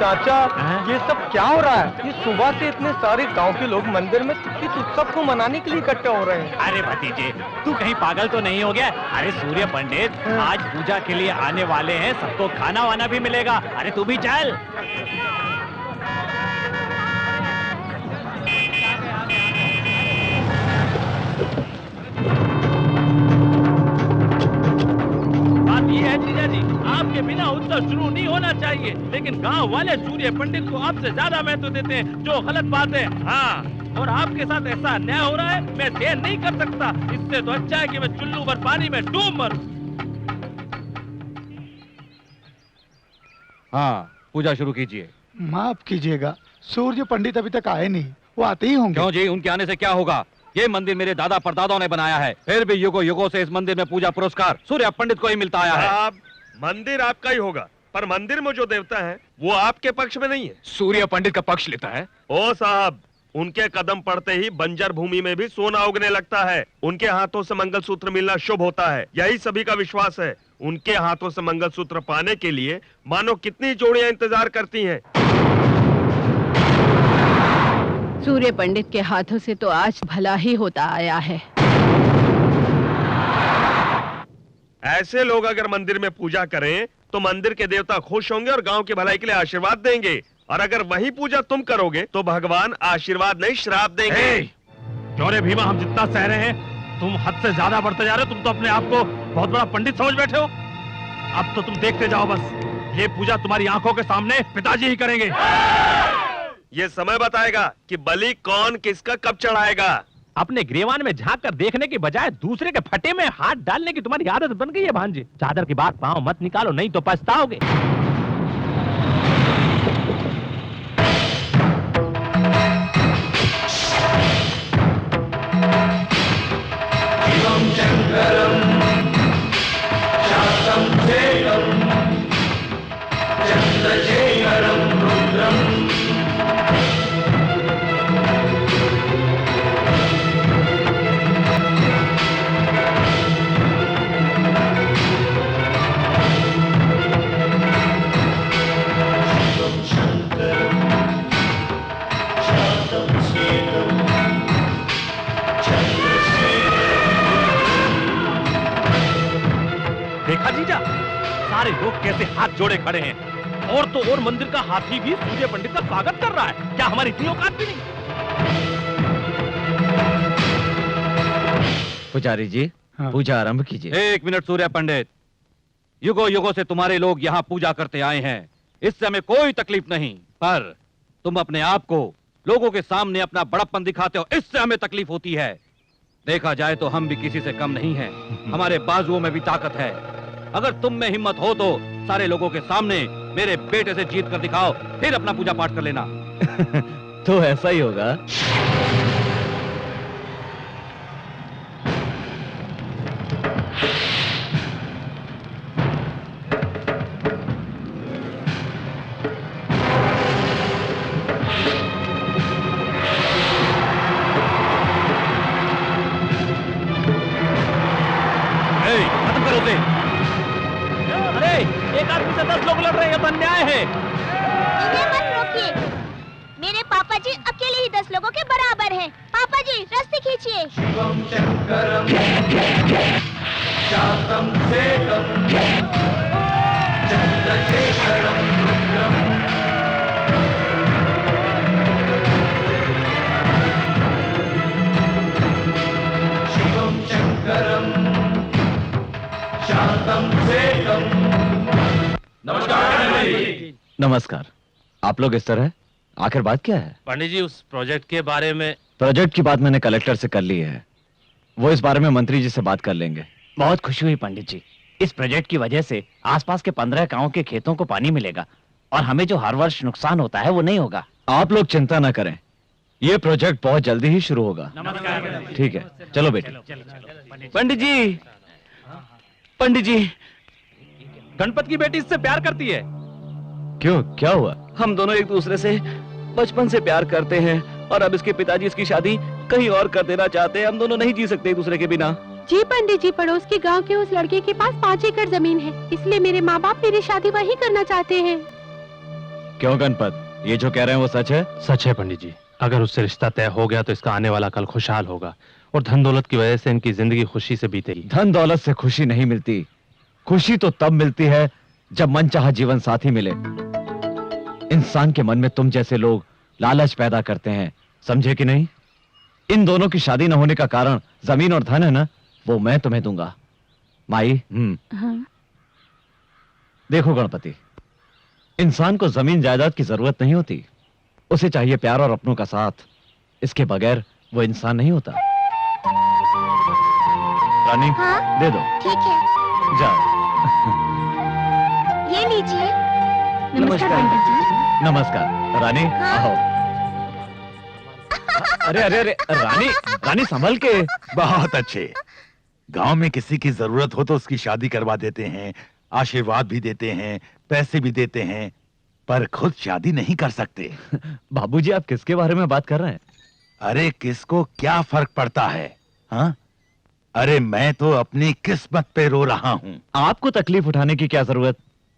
चाचा, ये सब क्या हो रहा है? ये सुबह से इतने सारे गांव के लोग मंदिर में इस उत्सव को मनाने के लिए इकट्ठे हो रहे हैं। अरे भतीजे, तू कहीं पागल तो नहीं हो गया? अरे सूर्य पंडित आज पूजा के लिए आने वाले हैं, सबको खाना वाना भी मिलेगा। अरे तू भी चल। जीजा जी, आपके बिना उत्सव शुरू नहीं होना चाहिए, लेकिन गांव वाले सूर्य पंडित को आपसे ज्यादा महत्व देते हैं, जो गलत बात है। हाँ, और आपके साथ ऐसा अन्याय हो रहा है, मैं सहन नहीं कर सकता। इससे तो अच्छा है कि मैं चुल्लू भर पानी में डूब मरूं। हाँ, पूजा शुरू कीजिए। माफ कीजिएगा, सूर्य पंडित अभी तक आए नहीं, वो आते ही होंगे। क्यों जी, उनके आने से क्या होगा? ये मंदिर मेरे दादा परदादाओं ने बनाया है, फिर भी युगों युगों से इस मंदिर में पूजा पुरस्कार सूर्य पंडित को ही मिलता आया है। मंदिर आपका ही होगा, पर मंदिर में जो देवता है वो आपके पक्ष में नहीं है। सूर्य पंडित का पक्ष लेता है। ओ साहब, उनके कदम पड़ते ही बंजर भूमि में भी सोना उगने लगता है। उनके हाथों से मंगलसूत्र मिलना शुभ होता है, यही सभी का विश्वास है। उनके हाथों से मंगलसूत्र पाने के लिए मानो कितनी जोड़ियां इंतजार करती हैं। सूर्य पंडित के हाथों से तो आज भला ही होता आया है। ऐसे लोग अगर मंदिर में पूजा करें तो मंदिर के देवता खुश होंगे और गांव की भलाई के लिए आशीर्वाद देंगे, और अगर वही पूजा तुम करोगे तो भगवान आशीर्वाद नहीं श्राप देंगे। क्यों रे भीमा, हम जितना सह रहे हैं तुम हद से ज्यादा बढ़ते जा रहे हो। तुम तो अपने आप को बहुत बड़ा पंडित समझ बैठे हो। अब तो तुम देखते जाओ बस, ये पूजा तुम्हारी आंखों के सामने पिताजी ही करेंगे। ये समय बताएगा कि बलि कौन किसका कब चढ़ाएगा। अपने ग्रेवान में झांक कर देखने की बजाय दूसरे के फटे में हाथ डालने की तुम्हारी आदत बन गई है भांजे। चादर की बात पांव मत निकालो, नहीं तो पछताओगे। देखा जीजा, सारे लोग कैसे हाथ जोड़े खड़े हैं, और तो और मंदिर का हाथी भी सूर्य पंडित का स्वागत कर रहा है। क्या हमारी इतनी औकात भी नहीं? पुजारी जी, हाँ। पूजा आरंभ कीजिए। एक मिनट सूर्य पंडित, युगों युगों से तुम्हारे लोग यहाँ पूजा करते आए हैं, इससे हमें कोई तकलीफ नहीं, पर तुम अपने आप को लोगों के सामने अपना बड़प्पन दिखाते हो, इससे हमें तकलीफ होती है। देखा जाए तो हम भी किसी से कम नहीं हैं, हमारे बाजुओं में भी ताकत है। अगर तुम में हिम्मत हो तो सारे लोगों के सामने मेरे बेटे से जीत कर दिखाओ, फिर अपना पूजा पाठ कर लेना। तो ऐसा ही होगा। खत्म करो उसे। अरे एक आदमी से 10 लोग लड़ रहे हैं, ये तो अन्याय है। इन्हें मत रोकिए, मेरे पापा जी अकेले ही 10 लोगों के बराबर हैं। पापा जी रस्सी खींचिए। शिवम शंकरम शांतम सेकम चंद्रशेखरम रुद्रम। शिवम शंकरम शांतम सेकम। नमस्कार। नमस्कार। आप लोग इस तरह, आखिर बात क्या है? पंडित जी, उस प्रोजेक्ट के बारे में। प्रोजेक्ट की बात मैंने कलेक्टर से कर ली है, वो इस बारे में मंत्री जी से बात कर लेंगे। बहुत खुशी हुई पंडित जी, इस प्रोजेक्ट की वजह से आसपास के 15 गांवों के खेतों को पानी मिलेगा और हमें जो हर वर्ष नुकसान होता है वो नहीं होगा। आप लोग चिंता न करें, ये प्रोजेक्ट बहुत जल्दी ही शुरू होगा। ठीक है, चलो बेटे। पंडित जी, पंडित जी, गणपत की बेटी इससे प्यार करती है। क्यों, क्या हुआ? हम दोनों एक दूसरे से बचपन से प्यार करते हैं और अब इसके पिताजी इसकी शादी कहीं और कर देना चाहते हैं। हम दोनों नहीं जी सकते एक दूसरे के बिना। जी पंडित जी, पड़ोस के गांव के उस लड़के के पास 5 एकड़ जमीन है, इसलिए मेरे माँ बाप मेरी शादी वहीं करना चाहते हैं। क्यों गणपत, ये जो कह रहे हैं वो सच है? सच है पंडित जी। अगर उससे रिश्ता तय हो गया तो इसका आने वाला कल खुशहाल होगा और धन दौलत की वजह से इनकी जिंदगी खुशी से बीतेगी। धन दौलत से खुशी नहीं मिलती, खुशी तो तब मिलती है जब मनचाहा जीवन साथी मिले। इंसान के मन में तुम जैसे लोग लालच पैदा करते हैं, समझे कि नहीं? इन दोनों की शादी न होने का कारण जमीन और धन है ना, वो मैं तुम्हें दूंगा। माई, हाँ? देखो गणपति, इंसान को जमीन जायदाद की जरूरत नहीं होती, उसे चाहिए प्यार और अपनों का साथ। इसके बगैर वो इंसान नहीं होता। रानी, हाँ? दे दो। ठीक है, जाओ। ये लीजिए। नमस्कार पंडित जी। नमस्कार रानी, हाँ? आओ। अरे अरे अरे रानी, रानी संभल के। बहुत अच्छे। गांव में किसी की जरूरत हो तो उसकी शादी करवा देते हैं, आशीर्वाद भी देते हैं, पैसे भी देते हैं, पर खुद शादी नहीं कर सकते। बाबूजी, आप किसके बारे में बात कर रहे हैं? अरे किसको क्या फर्क पड़ता है, हाँ? अरे मैं तो अपनी किस्मत पे रो रहा हूँ। आपको तकलीफ उठाने की क्या जरूरत?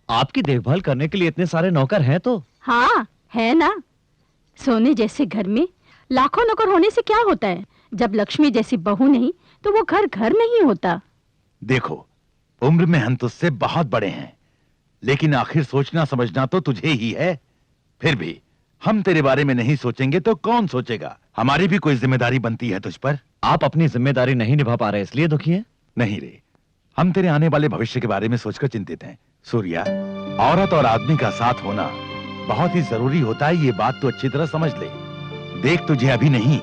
आपकी देखभाल करने के लिए इतने सारे नौकर हैं तो। हाँ है ना। सोने जैसे घर में लाखों नौकर होने से क्या होता है? जब लक्ष्मी जैसी बहू नहीं तो वो घर घर नहीं होता। देखो, उम्र में हम तुझसे बहुत बड़े हैं, लेकिन आखिर सोचना समझना तो तुझे ही है। फिर भी हम तेरे बारे में नहीं सोचेंगे तो कौन सोचेगा? हमारी भी कोई जिम्मेदारी बनती है तुझ पर। आप अपनी जिम्मेदारी नहीं निभा पा रहे इसलिए दुखी हैं? नहीं रे, हम तेरे आने वाले भविष्य के बारे में सोचकर चिंतित हैं। सूर्या, औरत और आदमी का साथ होना बहुत ही जरूरी होता है, ये बात तो अच्छी तरह समझ ले। देख, तुझे अभी नहीं,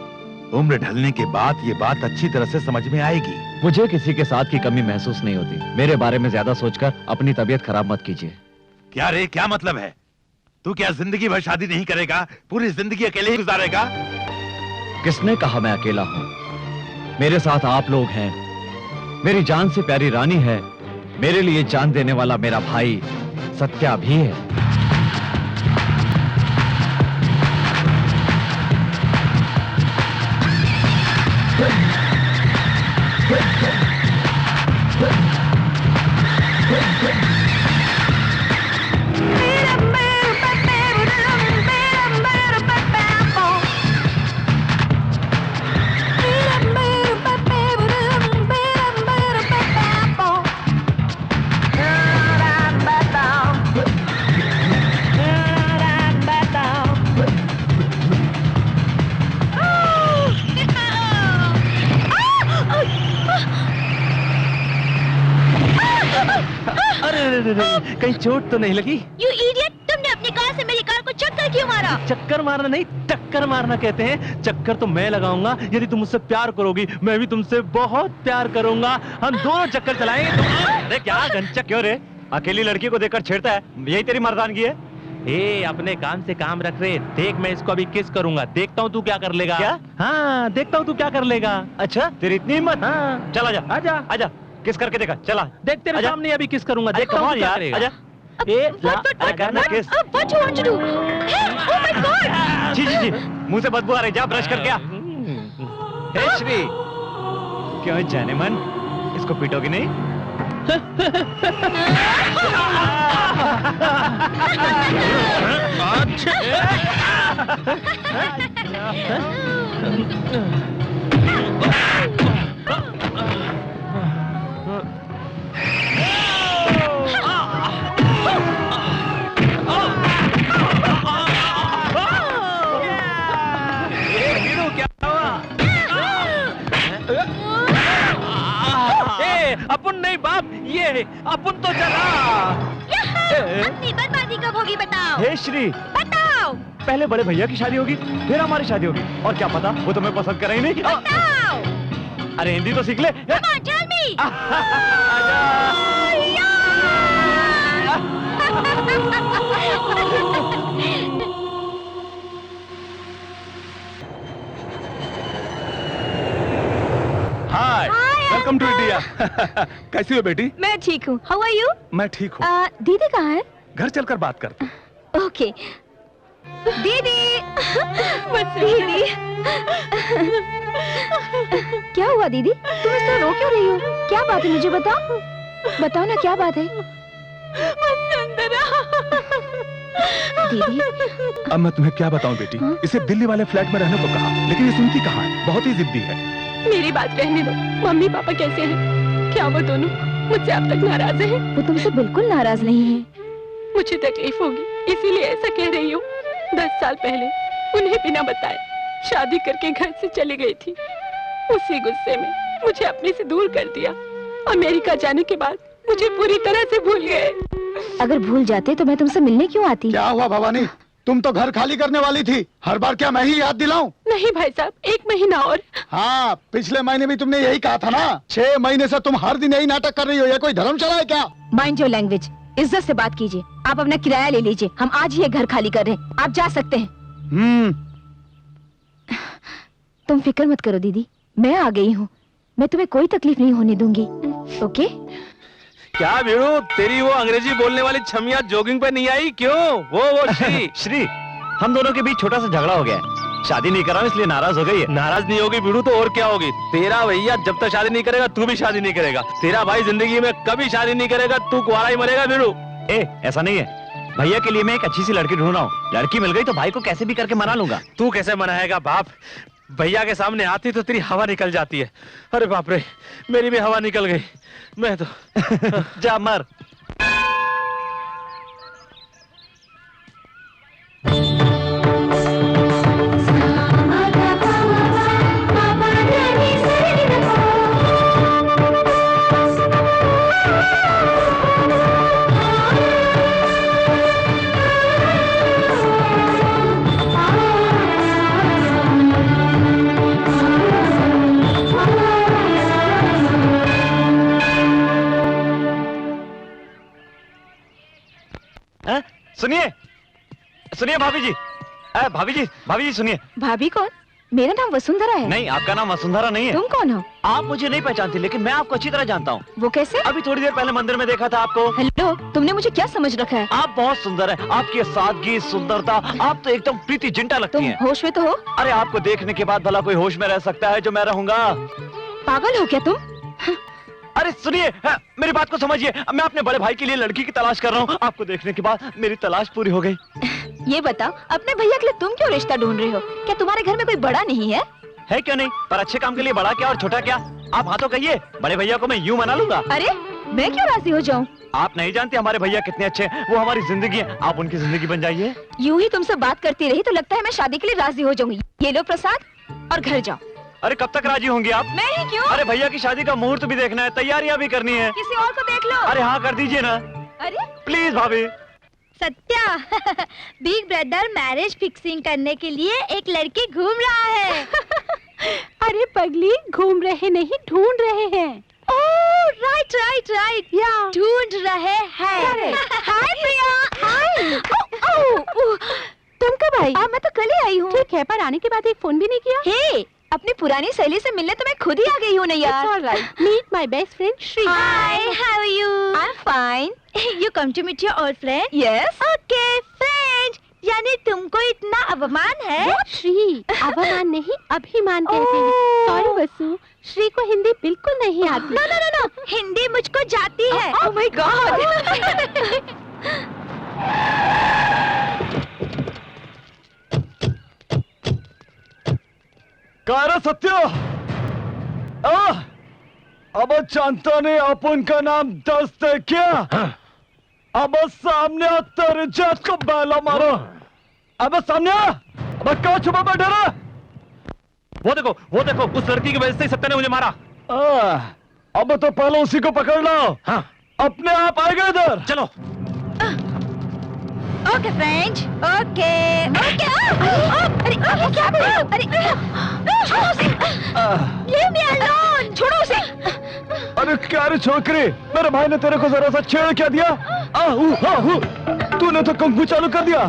उम्र ढलने के बाद ये बात अच्छी तरह से समझ में आएगी। मुझे किसी के साथ की कमी महसूस नहीं होती। मेरे बारे में ज्यादा सोचकर अपनी तबीयत खराब मत कीजिए। क्या रे, क्या मतलब है? तू क्या जिंदगी भर शादी नहीं करेगा? पूरी जिंदगी अकेले ही गुजारेगा? किसने कहा मैं अकेला हूं? मेरे साथ आप लोग हैं, मेरी जान से प्यारी रानी है, मेरे लिए जान देने वाला मेरा भाई सत्या भी है। कहीं चोट तो नहीं लगी? You idiot! तुमने अपनी कार से मेरी कार को चक्कर क्यों मारा? चक्कर मारना नहीं, टक्कर मारना कहते हैं। चक्कर तो मैं लगाऊंगा यदि तुम मुझसे प्यार करोगी, मैं भी तुमसे बहुत प्यार करूंगा। हम दोनों चक्कर चलाएंगे। अरे क्या गंचक क्यों रे? अकेली लड़की को देखकर छेड़ता है, यही तेरी मर्दानगी है? ए, अपने काम से काम रख रहे। देख, मैं इसको अभी किस करूंगा, देखता हूँ तू क्या कर लेगा। क्या? हाँ, देखता हूँ तू क्या कर लेगा। अच्छा, तेरी इतनी हिम्मत? हाँ, चल आजा, आजा आजा, किस करके देखा, चला। देख, तेरे सामने अभी किस करूंगा, देखता हूँ क्या करेगा। आजा। What you want to do? Hey, oh my God! जी जी जी, मुंह से बदबू आ रही, जा ब्रश करके आ। हे श्री, क्यों जाने मन, इसको पीटोगी नहीं? अपन नहीं बाप, ये अपन तो चला। अपनी बर्बादी कब होगी बताओ? हे श्री, बताओ। पहले बड़े भैया की शादी होगी, फिर हमारी शादी होगी, और क्या पता वो तुम्हें पसंद करे ही नहीं। बताओ। अरे हिंदी तो सीख ले। Come on, tell me. Hi, welcome to India. कैसी हो बेटी? मैं ठीक हूँ। How are you? मैं ठीक हूँ। दीदी कहाँ है? घर चलकर बात करते हैं। ओके। दीदी, दीदी। क्या हुआ दीदी? तुम इस तरह रो क्यों रही हो? क्या बात है, मुझे बताओ। बताओ ना, क्या बात है? दीदी अब मैं तुम्हें क्या बताऊं बेटी, इसे दिल्ली वाले फ्लैट में रहने को कहा, लेकिन ये सुनती कहाँ है, बहुत ही जिद्दी है। मेरी बात रहने दो। मम्मी पापा कैसे हैं? क्या वो दोनों मुझसे अब तक नाराज हैं? वो तुमसे बिल्कुल नाराज नहीं है। मुझे तकलीफ होगी इसीलिए ऐसा कह रही हूँ। 10 साल पहले उन्हें बिना बताए शादी करके घर से चली गई थी। उसी गुस्से में मुझे अपने से दूर कर दिया। अमेरिका जाने के बाद मुझे पूरी तरह से भूल गए। अगर भूल जाते तो मैं तुमसे मिलने क्यों आती? क्या हुआ भवानी, तुम तो घर खाली करने वाली थी, हर बार क्या मैं ही याद दिलाऊं? नहीं भाई साहब, 1 महीना और। हाँ, पिछले महीने भी तुमने यही कहा था ना। 6 महीने से तुम हर दिन यही नाटक कर रही हो, ये कोई धर्मशाला है क्या? माइंड योर लैंग्वेज, इज्जत से बात कीजिए। आप अपना किराया ले लीजिए, हम आज ही ये घर खाली कर रहे हैं, आप जा सकते हैं। तुम फिक्र मत करो दीदी, मैं आ गई हूँ। मैं तुम्हें कोई तकलीफ नहीं होने दूंगी, ओके? क्या वीरू, तेरी वो अंग्रेजी बोलने वाली छमिया जॉगिंग पे नहीं आई क्यों? वो श्री श्री, हम दोनों के बीच छोटा सा झगड़ा हो गया है। शादी नहीं कर रहा हूं इसलिए नाराज हो गई है। नाराज नहीं होगी वीरू तो और क्या होगी? तेरा भैया जब तक शादी नहीं करेगा तू भी शादी नहीं करेगा। तेरा भाई जिंदगी में कभी शादी नहीं करेगा, तू कुंवारा ही मरेगा वीरू। ऐसा नहीं है, भैया के लिए मैं एक अच्छी सी लड़की ढूंढ रहा हूँ। लड़की मिल गई तो भाई को कैसे भी करके मना लूंगा। तू कैसे मनाएगा बाप? भैया के सामने आती तो तेरी हवा निकल जाती है। अरे बाप रे, मेरी भी हवा निकल गई। मैं तो जा मर। सुनिए सुनिए भाभी जी, भाभी जी सुनिए। भाभी कौन? मेरा नाम वसुंधरा है। नहीं, आपका नाम वसुंधरा नहीं है। तुम कौन हो? आप मुझे नहीं पहचानती, लेकिन मैं आपको अच्छी तरह जानता हूँ। वो कैसे? अभी थोड़ी देर पहले मंदिर में देखा था आपको। हेलो, तुमने मुझे क्या समझ रखा है? आप बहुत सुंदर है, आपकी सादगी, सुंदरता, आप तो एकदम प्रीति जिंटा लगती तुम हैं। होश में तो हो? अरे आपको देखने के बाद भला कोई होश में रह सकता है जो मैं रहूंगा? पागल हो क्या तुम? अरे सुनिए, मेरी बात को समझिए। मैं अपने बड़े भाई के लिए लड़की की तलाश कर रहा हूँ। आपको देखने के बाद मेरी तलाश पूरी हो गई। ये बताओ, अपने भैया के लिए तुम क्यों रिश्ता ढूंढ रहे हो? क्या तुम्हारे घर में कोई बड़ा नहीं है? है क्यों नहीं, पर अच्छे काम के लिए बड़ा क्या और छोटा क्या? आप हाँ तो कहिए, बड़े भैया को मैं यूं मना लूंगा। अरे मैं क्यों राजी हो जाऊं? आप नहीं जानते हमारे भैया कितने अच्छे हैं, वो हमारी जिंदगी है। आप उनकी जिंदगी बन जाइए। यूं ही तुमसे बात करती रही तो लगता है मैं शादी के लिए राजी हो जाऊंगी। ये लो प्रसाद और घर जाओ। अरे कब तक राजी होंगी आप? मैं ही क्यों? अरे भैया की शादी का मुहूर्त भी देखना है, तैयारियां भी करनी है। किसी और को देख लो। अरे हाँ कर दीजिए ना। अरे प्लीज भाभी। Satya, big brother marriage fixing करने के लिए एक लड़की घूम रहा है। अरे पगली, घूम रहे नहीं, ढूंढ रहे हैं। ओह राइट राइट राइट, ढूंढ रहे हैं। हाय प्रिया। हाय। तुम कब आई? मैं तो कल ही आई हूँ। ठीक है, पर आने के बाद एक फोन भी नहीं किया। हे, अपनी पुरानी सहेली से मिलने तो मैं खुद ही आ गई हूँ ना यार। It's all right. Meet my best friend Shri. Hi, how are you? I'm fine. You come to meet your old friend? Yes. Okay, friend. यानी तुमको इतना अभिमान है? श्री, अभिमान नहीं, अभिमान कहते हैं। सॉरी वसु, श्री को हिंदी बिल्कुल नहीं आती। No no no no, Hindi मुझको जाती है। Oh my God. कार सत्य, अब जानता नहीं अपन का नाम दस्त है क्या? अब सामने तेरे जात को बैला मारो। अब सामने, अब क्या छुपा बैठा रहा? वो देखो, उस लड़की की वजह से ही सत्या ने मुझे मारा। अब तो पहले उसी को पकड़ लो। हाँ, अपने आप आएगा इधर। चलो। Okay friend, okay okay. अरे क्या बोल रहे हो? अरे छोड़ो उसे। Leave me alone. छोड़ो उसे। अरे क्या रे छोकरी, मेरे भाई ने तेरे को जरा सा छेड़ क्या दिया? तूने तो कुंग फू चालू कर दिया।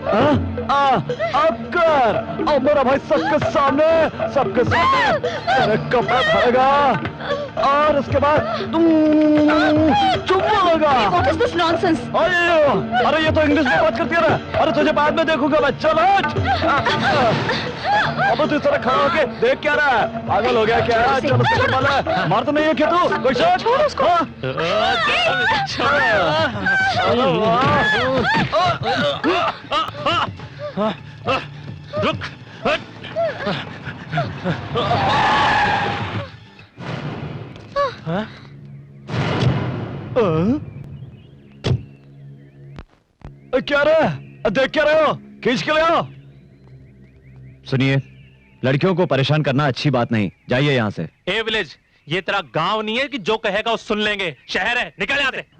अब कर। अब मेरा भाई सबके सामने तेरे कपड़ा खाएगा और उसके बाद चुम्मा लगा। What is this nonsense? अरे ये तो इंग्लिश में बात करती है ना। अरे तुझे बाद में देखूंगा मैं। चलो अब तू इस तरह खड़ा होके देख क्या रहा है? पागल हो गया क्या? चल उसको मार, मार तो नहीं है क्या तू? कोई शक? छोड़ उसको। रुक। क्या रहा है? देख क्या रहे हो? खींच के ले आओ। सुनिए, लड़कियों को परेशान करना अच्छी बात नहीं। जाइए यहाँ से। ए विलेज, ये तेरा गांव नहीं है कि जो कहेगा वो सुन लेंगे। शहर है, निकल यहाँ से।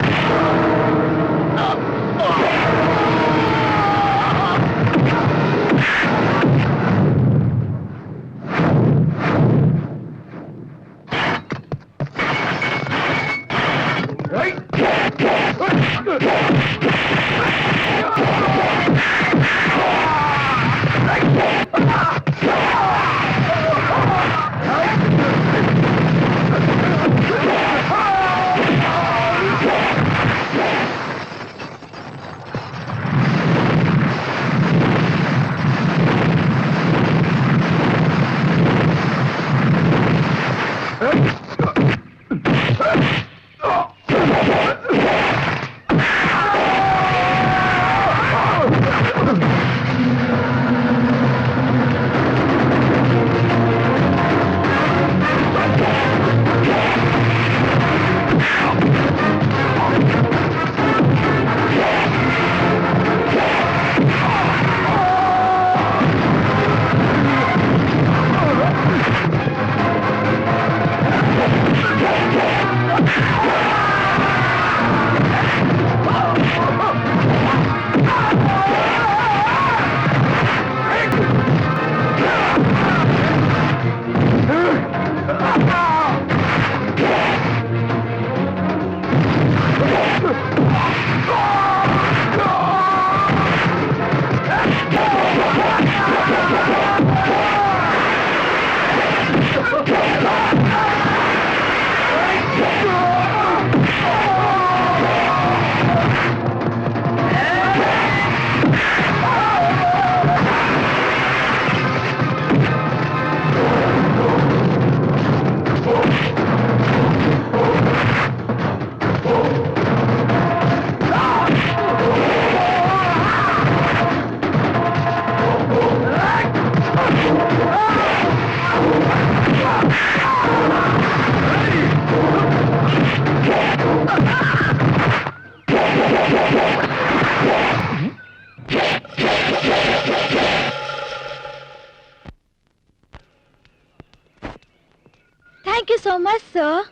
Thank you so much, sir.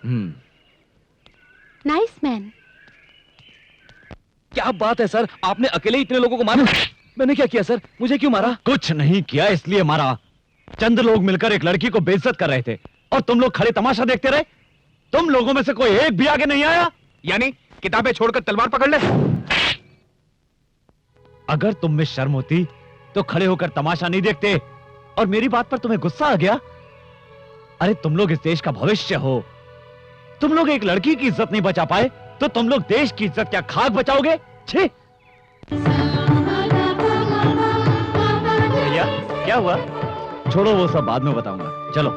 Nice man. क्या बात है सर, आपने अकेले इतने लोगों को मारा? मैंने क्या किया सर? मुझे क्यों मारा? कुछ नहीं किया, इसलिए मारा। चंद लोग मिलकर एक लड़की को बेइज्जत कर रहे थे और तुम लोग खड़े तमाशा देखते रहे। तुम लोगों में से कोई एक भी आगे नहीं आया। यानी किताबें छोड़कर तलवार पकड़ ले। अगर तुम में शर्म होती तो खड़े होकर तमाशा नहीं देखते। और मेरी बात पर तुम्हें गुस्सा आ गया? अरे तुम लोग इस देश का भविष्य हो। तुम लोग एक लड़की की इज्जत नहीं बचा पाए तो तुम लोग देश की इज्जत क्या खाक बचाओगे? छी! भैया क्या हुआ? छोड़ो, वो सब बाद में बताऊंगा। चलो।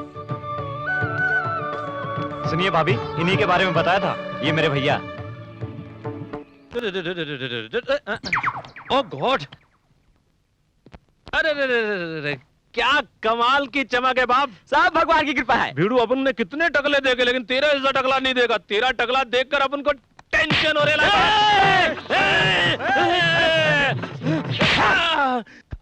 सुनिए भाभी, इन्हीं के बारे में बताया था, ये मेरे भैया। ओ गॉड! अरे क्या कमाल की चमक है बाप। सब भगवान की कृपा है। भीड़ू, अपन ने कितने टकले देखे लेकिन तेरा ऐसा टकला नहीं देगा। तेरा टकला देखकर अपन को टेंशन हो रहा है।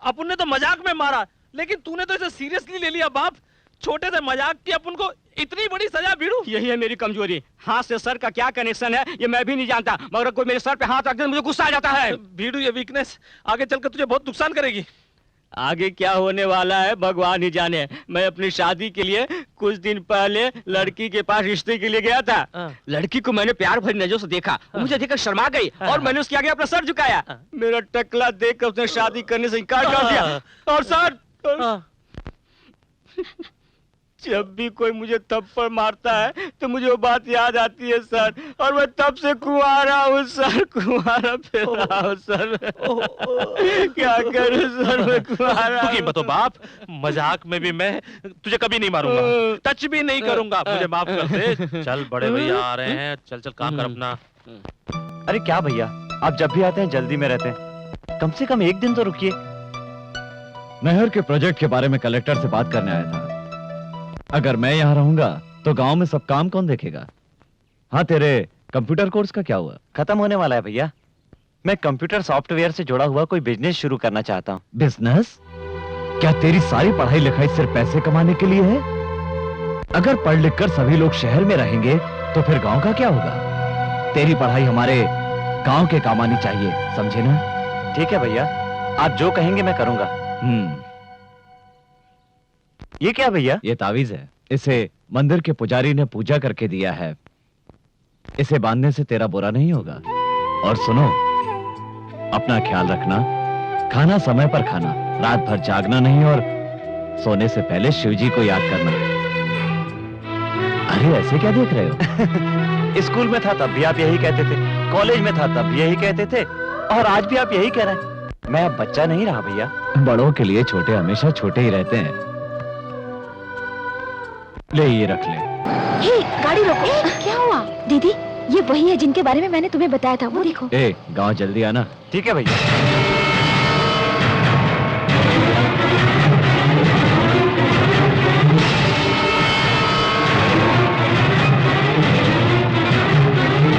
अपन ने तो मजाक में मारा लेकिन तूने तो इसे सीरियसली ले लिया बाप। छोटे से मजाक की अपन को इतनी बड़ी सजा भीड़ू। यही है मेरी कमजोरी। हाथ से सर का क्या कनेक्शन है ये मैं भी नहीं जानता, मगर कोई मेरे सर पे हाथ रख दे मुझे गुस्सा आ जाता है। भीड़ू, ये वीकनेस आगे चलकर तुझे बहुत नुकसान करेगी। आगे क्या होने वाला है भगवान ही जाने। मैं अपनी शादी के लिए कुछ दिन पहले लड़की के पास रिश्ते के लिए गया था। लड़की को मैंने प्यार भरी नजरों से देखा, मुझे देखकर शर्मा गई और मैंने उसके आगे अपना सर झुकाया। मेरा टकला देखकर उसने शादी करने से इनकार कर दिया। और सर जब भी कोई मुझे थप्पड़ मारता है तो मुझे वो बात याद आती है सर, और मैं तब से कुंवारा हूँ सर, कुंवारा फिर रहा हूँ सर। क्या करूँ सर, मैं कुंवारा। तू कीमत हो बाप, मजाक में भी मैं तुझे कभी नहीं मारूंगा, टच भी नहीं करूंगा, मुझे माफ कर दे। चल बड़े भैया आ रहे हैं, चल चल काम कर अपना। अरे क्या भैया, आप जब भी आते हैं जल्दी में रहते हैं, कम से कम एक दिन तो रुकिए। नहर के प्रोजेक्ट के बारे में कलेक्टर से बात करने आया था। अगर मैं यहाँ रहूंगा तो गांव में सब काम कौन देखेगा? हाँ, तेरे कंप्यूटर कोर्स का क्या हुआ? खत्म होने वाला है भैया। मैं कंप्यूटर सॉफ्टवेयर से जुड़ा हुआ कोई बिजनेस शुरू करना चाहता हूँ। बिजनेस? क्या तेरी सारी पढ़ाई लिखाई सिर्फ पैसे कमाने के लिए है? अगर पढ़ लिख कर सभी लोग शहर में रहेंगे तो फिर गांव का क्या होगा? तेरी पढ़ाई हमारे गांव के काम आनी चाहिए, समझे ना? ठीक है भैया, आप जो कहेंगे मैं करूंगा। ये क्या भैया? ये तावीज है, इसे मंदिर के पुजारी ने पूजा करके दिया है। इसे बांधने से तेरा बुरा नहीं होगा। और सुनो, अपना ख्याल रखना, खाना समय पर खाना, रात भर जागना नहीं, और सोने से पहले शिव जी को याद करना। अरे ऐसे क्या देख रहे हो? स्कूल में था तब भी आप यही कहते थे, कॉलेज में था तब भी यही कहते थे, और आज भी आप यही कह रहे हैं। मैं अब बच्चा नहीं रहा भैया। बड़ों के लिए छोटे हमेशा छोटे ही रहते हैं। ले ये रख ले। हे, गाड़ी रोको। क्या हुआ? दीदी, ये वही है जिनके बारे में मैंने तुम्हें बताया था, वो देखो। ए, गांव जल्दी आना। ठीक है भैया।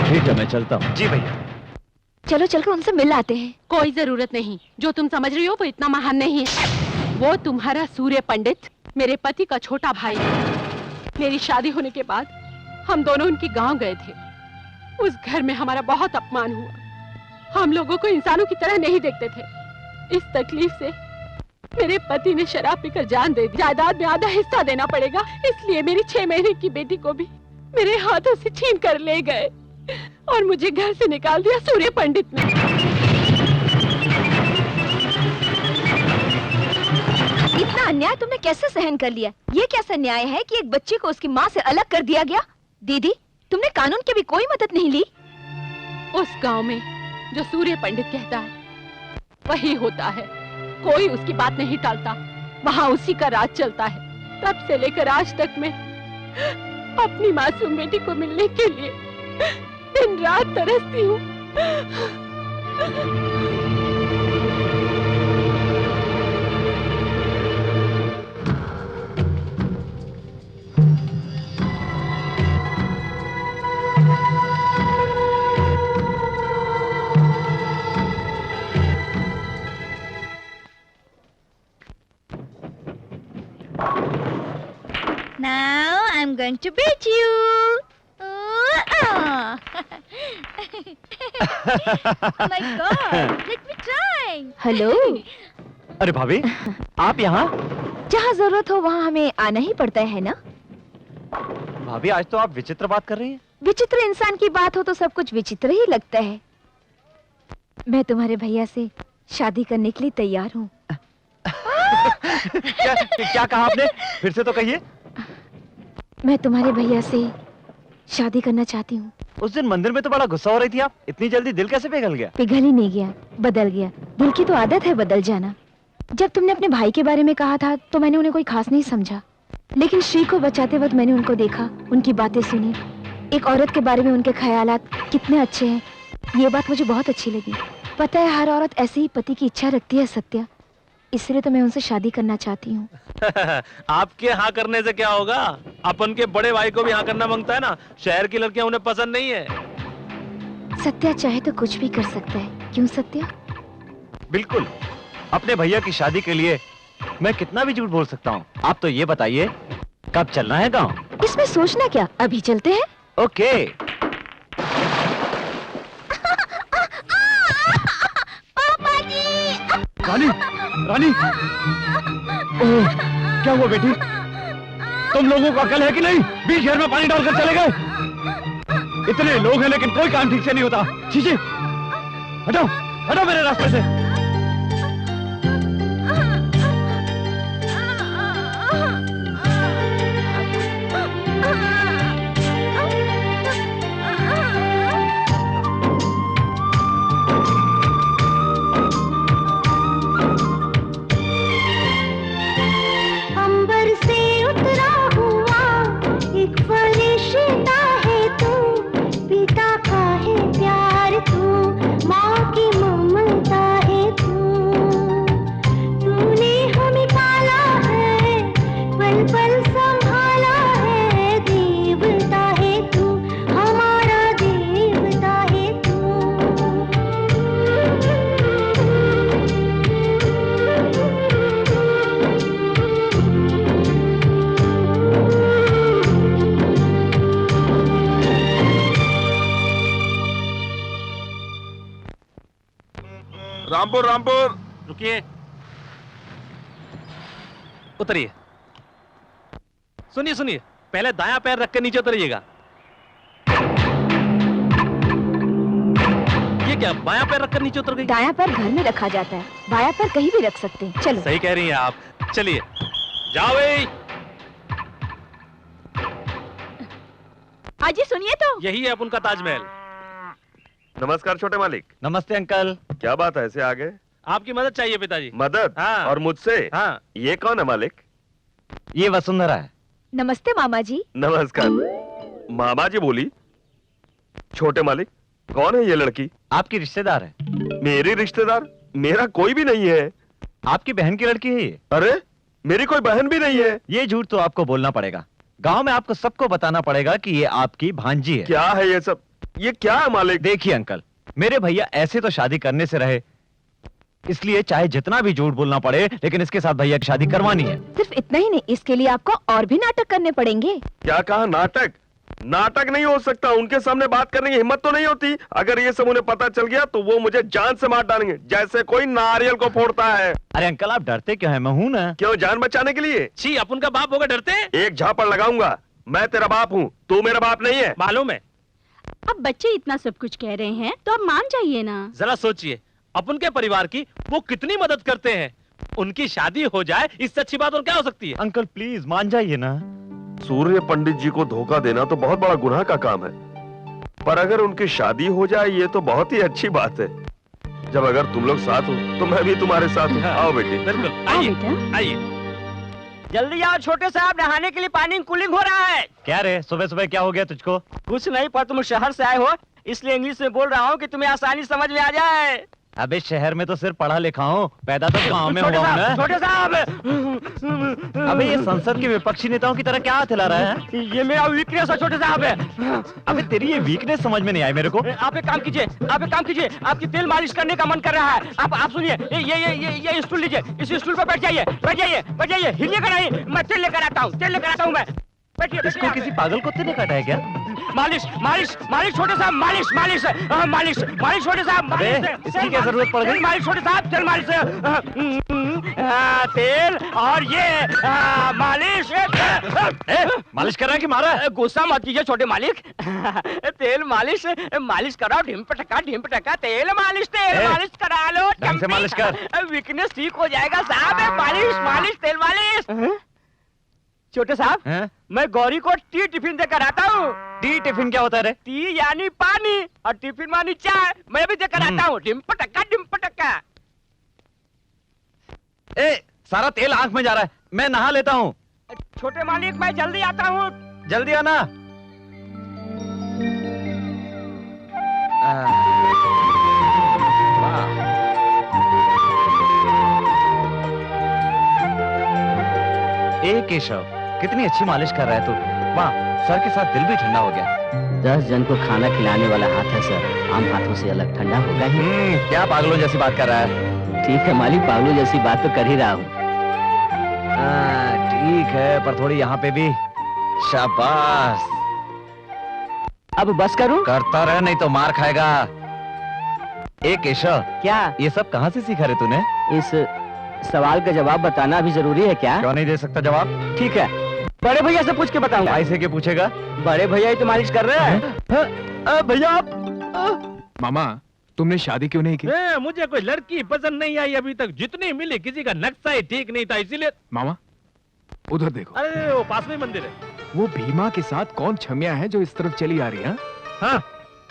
ठीक है, मैं चलता हूँ। जी भैया। चलो चलकर उनसे मिल आते हैं। कोई जरूरत नहीं, जो तुम समझ रही हो वो इतना महान नहीं है। वो तुम्हारा सूर्य पंडित मेरे पति का छोटा भाई है। मेरी शादी होने के बाद हम दोनों उनके गांव गए थे। उस घर में हमारा बहुत अपमान हुआ। हम लोगों को इंसानों की तरह नहीं देखते थे। इस तकलीफ से मेरे पति ने शराब पीकर जान दे दी। जायदाद में आधा हिस्सा देना पड़ेगा, इसलिए मेरी 6 महीने की बेटी को भी मेरे हाथों से छीन कर ले गए और मुझे घर से निकाल दिया सूर्य पंडित ने। इतना अन्याय तुमने कैसे सहन कर लिया? ये कैसा न्याय है कि एक बच्चे को उसकी माँ से अलग कर दिया गया? दीदी, तुमने कानून की भी कोई मदद नहीं ली? उस गांव में जो सूर्य पंडित कहता है वही होता है। कोई उसकी बात नहीं टालता, वहाँ उसी का राज चलता है। तब से लेकर आज तक मैं अपनी मासूम बेटी को मिलने के लिए दिन रात तरसती हूँ। Now I'm going to beat you. Oh my God! Let me try. Hello. अरे भाभी, आप यहाँ? जहाँ जरूरत हो वहाँ हमें आना ही पड़ता है ना? भाभी, आज तो आप विचित्र बात कर रही हैं। विचित्र इंसान की बात हो तो सब कुछ विचित्र ही लगता है। मैं तुम्हारे भैया से शादी करने के लिए तैयार हूँ। क्या कहा आपने? फिर से तो कहिए। मैं तुम्हारे भैया से शादी करना चाहती हूँ। उस दिन मंदिर में तो बड़ा गुस्सा हो रही थी आप, इतनी जल्दी दिल कैसे पिघल गया? पिघल ही नहीं गया, बदल गया। दिल की तो आदत है बदल जाना। जब तुमने अपने भाई के बारे में कहा था तो मैंने उन्हें कोई खास नहीं समझा, लेकिन श्री को बचाते वक्त मैंने उनको देखा, उनकी बातें सुनी। एक औरत के बारे में उनके ख्यालात कितने अच्छे हैं, ये बात मुझे बहुत अच्छी लगी। पता है, हर औरत ऐसे ही पति की इच्छा रखती है सत्या, इसलिए तो मैं उनसे शादी करना चाहती हूँ। आपके हाँ करने से क्या होगा? अपन के बड़े भाई को भी हाँ करना मांगता है ना। शहर की लड़कियां उन्हें पसंद नहीं है। सत्या चाहे तो कुछ भी कर सकता है, क्यों सत्या? बिल्कुल। अपने भैया की शादी के लिए मैं कितना भी झूठ बोल सकता हूँ। आप तो ये बताइए, कब चलना है गाँव? इसमें सोचना क्या, अभी चलते हैं। ओके। रानी, रानी, ओह, क्या हुआ बेटी? तुम लोगों को अकल है कि नहीं? बीच शहर में पानी डालकर चले गए। इतने लोग हैं लेकिन कोई काम ठीक से नहीं होता। चीची, हटो, हटो मेरे रास्ते से। रामपुर रामपुर। रुकिए, उतरिए। सुनिए सुनिए, पहले दायां पैर रख के नीचे उतरिएगा। ये क्या, बायां पैर रखकर नीचे उतर गई? दायां पैर घर में रखा जाता है, बायां पैर कहीं भी रख सकते हैं। चलो। सही कह रही हैं आप। चलिए जाओ भाई। आजी सुनिए तो। यही है अपन का ताजमहल। नमस्कार छोटे मालिक। नमस्ते अंकल। क्या बात है, ऐसे आ गए? आपकी मदद चाहिए पिताजी। मदद? हाँ। और मुझसे? हाँ। ये कौन है मालिक? ये वसुंधरा है। नमस्ते मामा जी। नमस्कार। मामा जी बोली। छोटे मालिक, कौन है ये लड़की? आपकी रिश्तेदार है। मेरी रिश्तेदार? मेरा कोई भी नहीं है। आपकी बहन की लड़की है ये। अरे मेरी कोई बहन भी नहीं है। ये झूठ तो आपको बोलना पड़ेगा। गांव में आपको सबको बताना पड़ेगा कि ये आपकी भांजी है। क्या है ये सब? ये क्या है मालिक? देखिए अंकल, मेरे भैया ऐसे तो शादी करने से रहे, इसलिए चाहे जितना भी झूठ बोलना पड़े, लेकिन इसके साथ भैया की शादी करवानी है। सिर्फ इतना ही नहीं, इसके लिए आपको और भी नाटक करने पड़ेंगे। क्या कहा? नाटक? नाटक नहीं हो सकता। उनके सामने बात करने की हिम्मत तो नहीं होती। अगर ये सब उन्हें पता चल गया तो वो मुझे जान से मार डालेंगे, जैसे कोई नारियल को फोड़ता है। अरे अंकल आप डरते क्यों हैं? मैं हूं ना। क्यों, जान बचाने के लिए? छी, अपन का बाप होगा डरते? एक झापड़ लगाऊंगा। मैं तेरा बाप हूँ, तू मेरा बाप नहीं है। मालूम है। अब बच्चे इतना सब कुछ कह रहे हैं तो अब मान जाइए ना। जरा सोचिए, अपन के परिवार की वो कितनी मदद करते हैं। उनकी शादी हो जाए, इससे अच्छी बात और क्या हो सकती है? अंकल प्लीज मान जाइए ना। सूर्य पंडित जी को धोखा देना तो बहुत बड़ा गुनाह का काम है, पर अगर उनकी शादी हो जाए ये तो बहुत ही अच्छी बात है। जब अगर तुम लोग साथ हो तो मैं भी तुम्हारे साथ हूँ। आओ बेटी। बिल्कुल, आइए आइए। जल्दी आओ छोटे साहब, नहाने के लिए पानी कूलिंग हो रहा है। क्या रे, सुबह सुबह क्या हो गया तुझको? कुछ नहीं, पर तुम शहर से आए हो इसलिए इंग्लिश में बोल रहा हूँ कि तुम्हें आसानी समझ में आ जाए। अबे शहर में तो सिर्फ पढ़ा लिखा हूँ, पैदा तो गाँव में हुआ हूँ ना। छोटे साहब। अबे ये संसद के विपक्षी नेताओं की तरह क्या हाथ हिला रहा है? ये मेरा वीकनेस है छोटे साहब। अबे तेरी ये वीकनेस समझ में नहीं आई मेरे को। आप एक काम कीजिए, आप एक काम कीजिए, आपकी तेल मालिश करने का मन कर रहा है। आप सुनिए, ये स्टूल लीजिए, इस स्टूल पर बैठ जाइए, बैठ जाइए, बैठ जाइए, हिलिएगा नहीं। मैं तेल लेकर आता हूँ, तेल लेकर आता हूँ मैं। बैठिए। इसको किसी पागल कुत्ते ने काटा है क्या? मालिश मालिश मालिश छोटे साहब, मालिश मालिश मालिश मालिश छोटे साहब, मालिश। इसकी क्या जरूरत पड़ गई? मालिश छोटे साहब, तेल मालिश, तेल और ये मालिश। मालिश कर रहा है कि मारा है? गुस्सा मत कीजिए छोटे मालिक। तेल मालिश मालिश कराओ, ढिम पटका तेल मालिश करा लो। ढंग से मालिश कर। वीकनेस ठीक हो जाएगा साहब। मालिश मालिश तेल मालिश। छोटे साहब, मैं गौरी को टी टिफिन देकर आता हूँ। टी टिफिन क्या होता है रे? टी यानी पानी और टिफिन मानी चाय। मैं भी देकर आता हूँ। डिम पटक्का। ए, सारा तेल आंख में जा रहा है, मैं नहा लेता हूँ। छोटे मालिक मैं जल्दी आता हूँ। जल्दी आना। ए केशव, कितनी अच्छी मालिश कर रहा है तू। वाह, सर के साथ दिल भी ठंडा हो गया। 10 जन को खाना खिलाने वाला हाथ है सर, आम हाथों से अलग ठंडा होगा ही। क्या पागलों जैसी बात कर रहा है? ठीक है मालिक, पागलों जैसी बात तो कर ही रहा हूँ। ठीक है, पर थोड़ी यहाँ पे भी। शाबाश। अब बस करूँ? करता रह, नहीं तो मार खाएगा। ए केशव, क्या ये सब कहाँ से सीखा रे तूने? इस सवाल का जवाब बताना भी जरूरी है क्या? क्यों नहीं दे सकता जवाब? ठीक है, बड़े भैया से पूछ के बताऊंगा। भाई से क्या पूछेगा? बड़े भैया ही तो मालिश कर रहे हैं। भैया आप मामा, तुमने शादी क्यों नहीं की? मुझे कोई लड़की पसंद नहीं आई अभी तक। जितनी मिली किसी का नक्शा ही ठीक नहीं था, इसीलिए। मामा उधर देखो। अरे वो पास में मंदिर है। वो भीमा के साथ कौन छमिया है जो इस तरफ चली आ रही है? हाँ,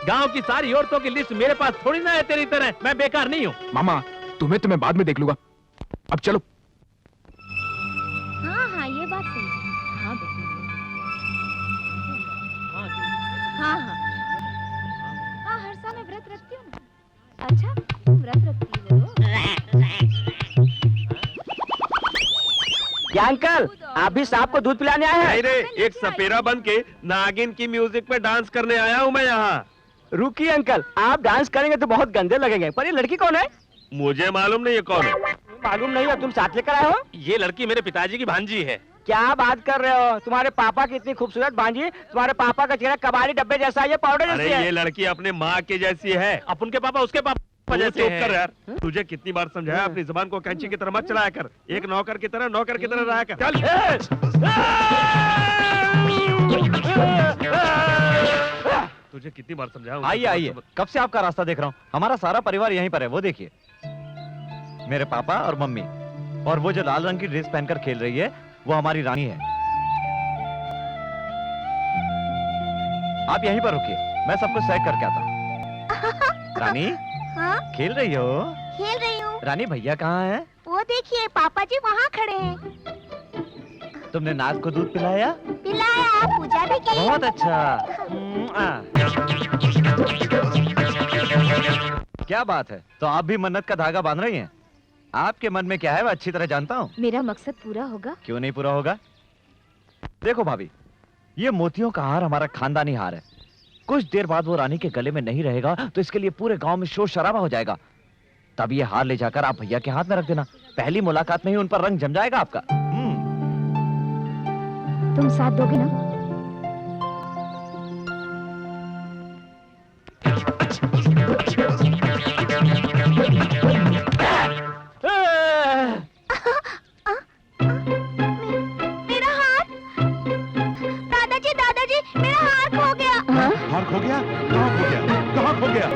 गांव की सारी औरतों की लिस्ट मेरे पास थोड़ी ना है तेरी तरह। मैं बेकार नहीं हूँ। मामा तुम्हें तो मैं बाद में देख लूंगा, अब चलो। हाँ ये बात सही है। हाँ हर साल मैं व्रत रखती हूँ ना। अच्छा तुम व्रत रखती हो? क्या अंकल, आप भी सांप को दूध पिलाने आए हैं? नहीं रे, एक सपेरा बन के नागिन की म्यूजिक पे डांस करने आया हूँ मैं यहाँ। रुकिए अंकल, आप डांस करेंगे तो बहुत गंदे लगेंगे। पर ये लड़की कौन है? मुझे मालूम नहीं है कौन है। मालूम नहीं है, तुम साथ लेकर आए हो? ये लड़की मेरे पिताजी की भांजी है। क्या बात कर रहे हो? तुम्हारे पापा की इतनी खूबसूरत भांजी, तुम्हारे पापा का चेहरा कबाड़ी डब्बे जैसा है, ये पाउडर अरे जैसी है। ये लड़की अपने माँ के जैसी है। अपन के पापा उसके पापा। वजह से चुप है। कर यार। तुझे कितनी बार समझाया अपनी जुबान को कैंची की तरह मत चलाया कर। एक नौकर की तरह रहा कर। चल। तुझे कितनी बार समझाया। आइए आइए, कब से आपका रास्ता देख रहा हूँ। हमारा सारा परिवार यहीं पर है, वो देखिए। मेरे पापा और मम्मी, और वो जो लाल रंग की ड्रेस पहनकर खेल रही है वो हमारी रानी है। आप यहीं पर रुकिए, मैं सब कुछ चेक करके आता हूँ। रानी, हाँ? खेल रही हो? खेल रही हूँ। रानी, भैया कहाँ है? वो देखिए, पापा जी वहाँ खड़े हैं। तुमने नाथ को दूध पिलाया? पिलाया, पूजा भी की। बहुत अच्छा। क्या बात है, तो आप भी मन्नत का धागा बांध रही हैं? आपके मन में क्या है मैं अच्छी तरह जानता हूँ। मेरा मकसद पूरा होगा। क्यों नहीं पूरा होगा? देखो भाभी, ये मोतियों का हार हमारा खानदानी हार है। कुछ देर बाद वो रानी के गले में नहीं रहेगा तो इसके लिए पूरे गांव में शोर शराबा हो जाएगा। तब ये हार ले जाकर आप भैया के हाथ में रख देना। पहली मुलाकात में ही उन पर रंग जम जाएगा आपका। तुम साथ दोगे ना? मेरा हार। दादाजी दादाजी, मेरा हार खो गया। हार खो गया? कहाँ खो गया? कहाँ खो गया?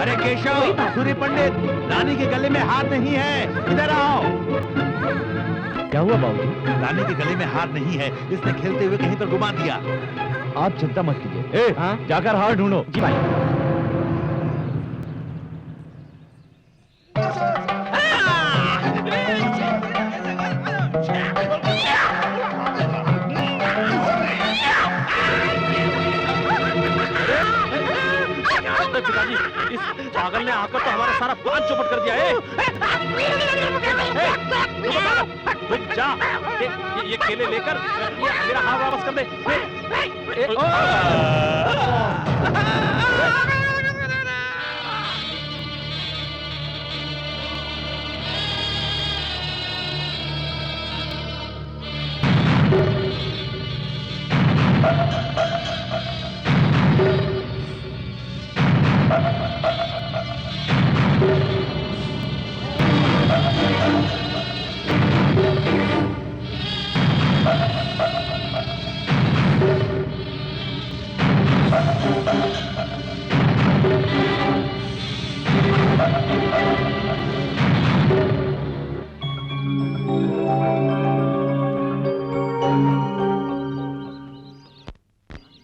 अरे केशव, सूर्य पंडित, रानी के गले में हार नहीं है, इधर आओ। क्या हुआ बाबू? रानी के गले में हार नहीं है, इसने खेलते हुए कहीं पर घुमा दिया। आप चिंता मत कीजिए। जाकर हार ढूंढो। जी भाई। पिताजी, इस पागल ने आकर तो हमारा सारा प्लान चौपट कर दिया है। रुक जा, ये केले लेकर मेरा हाथ वापस कर दे।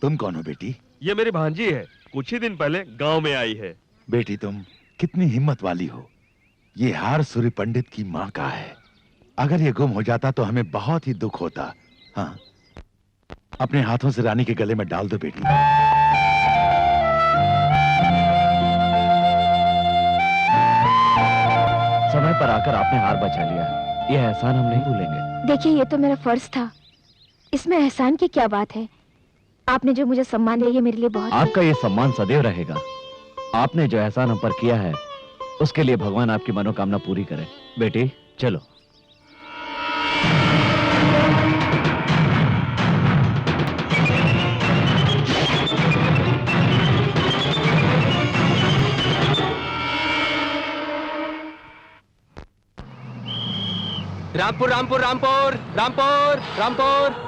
तुम कौन हो बेटी? ये मेरी भांजी है, कुछ ही दिन पहले गांव में आई है। बेटी तुम कितनी हिम्मत वाली हो। ये हार सूर्य पंडित की माँ का है। अगर ये गुम हो जाता तो हमें बहुत ही दुख होता। हाँ, अपने हाथों से रानी के गले में डाल दो बेटी। समय पर आकर आपने हार बचा लिया, ये एहसान हम नहीं भूलेंगे। देखिए, ये तो मेरा फर्ज था, इसमें एहसान की क्या बात है। आपने जो मुझे सम्मान दिया, ये मेरे लिए बहुत। आपका ये सम्मान सदैव रहेगा। आपने जो एहसान हम पर किया है उसके लिए भगवान आपकी मनोकामना पूरी करे। बेटी चलो। Rampur Rampur Rampur Rampur Rampur.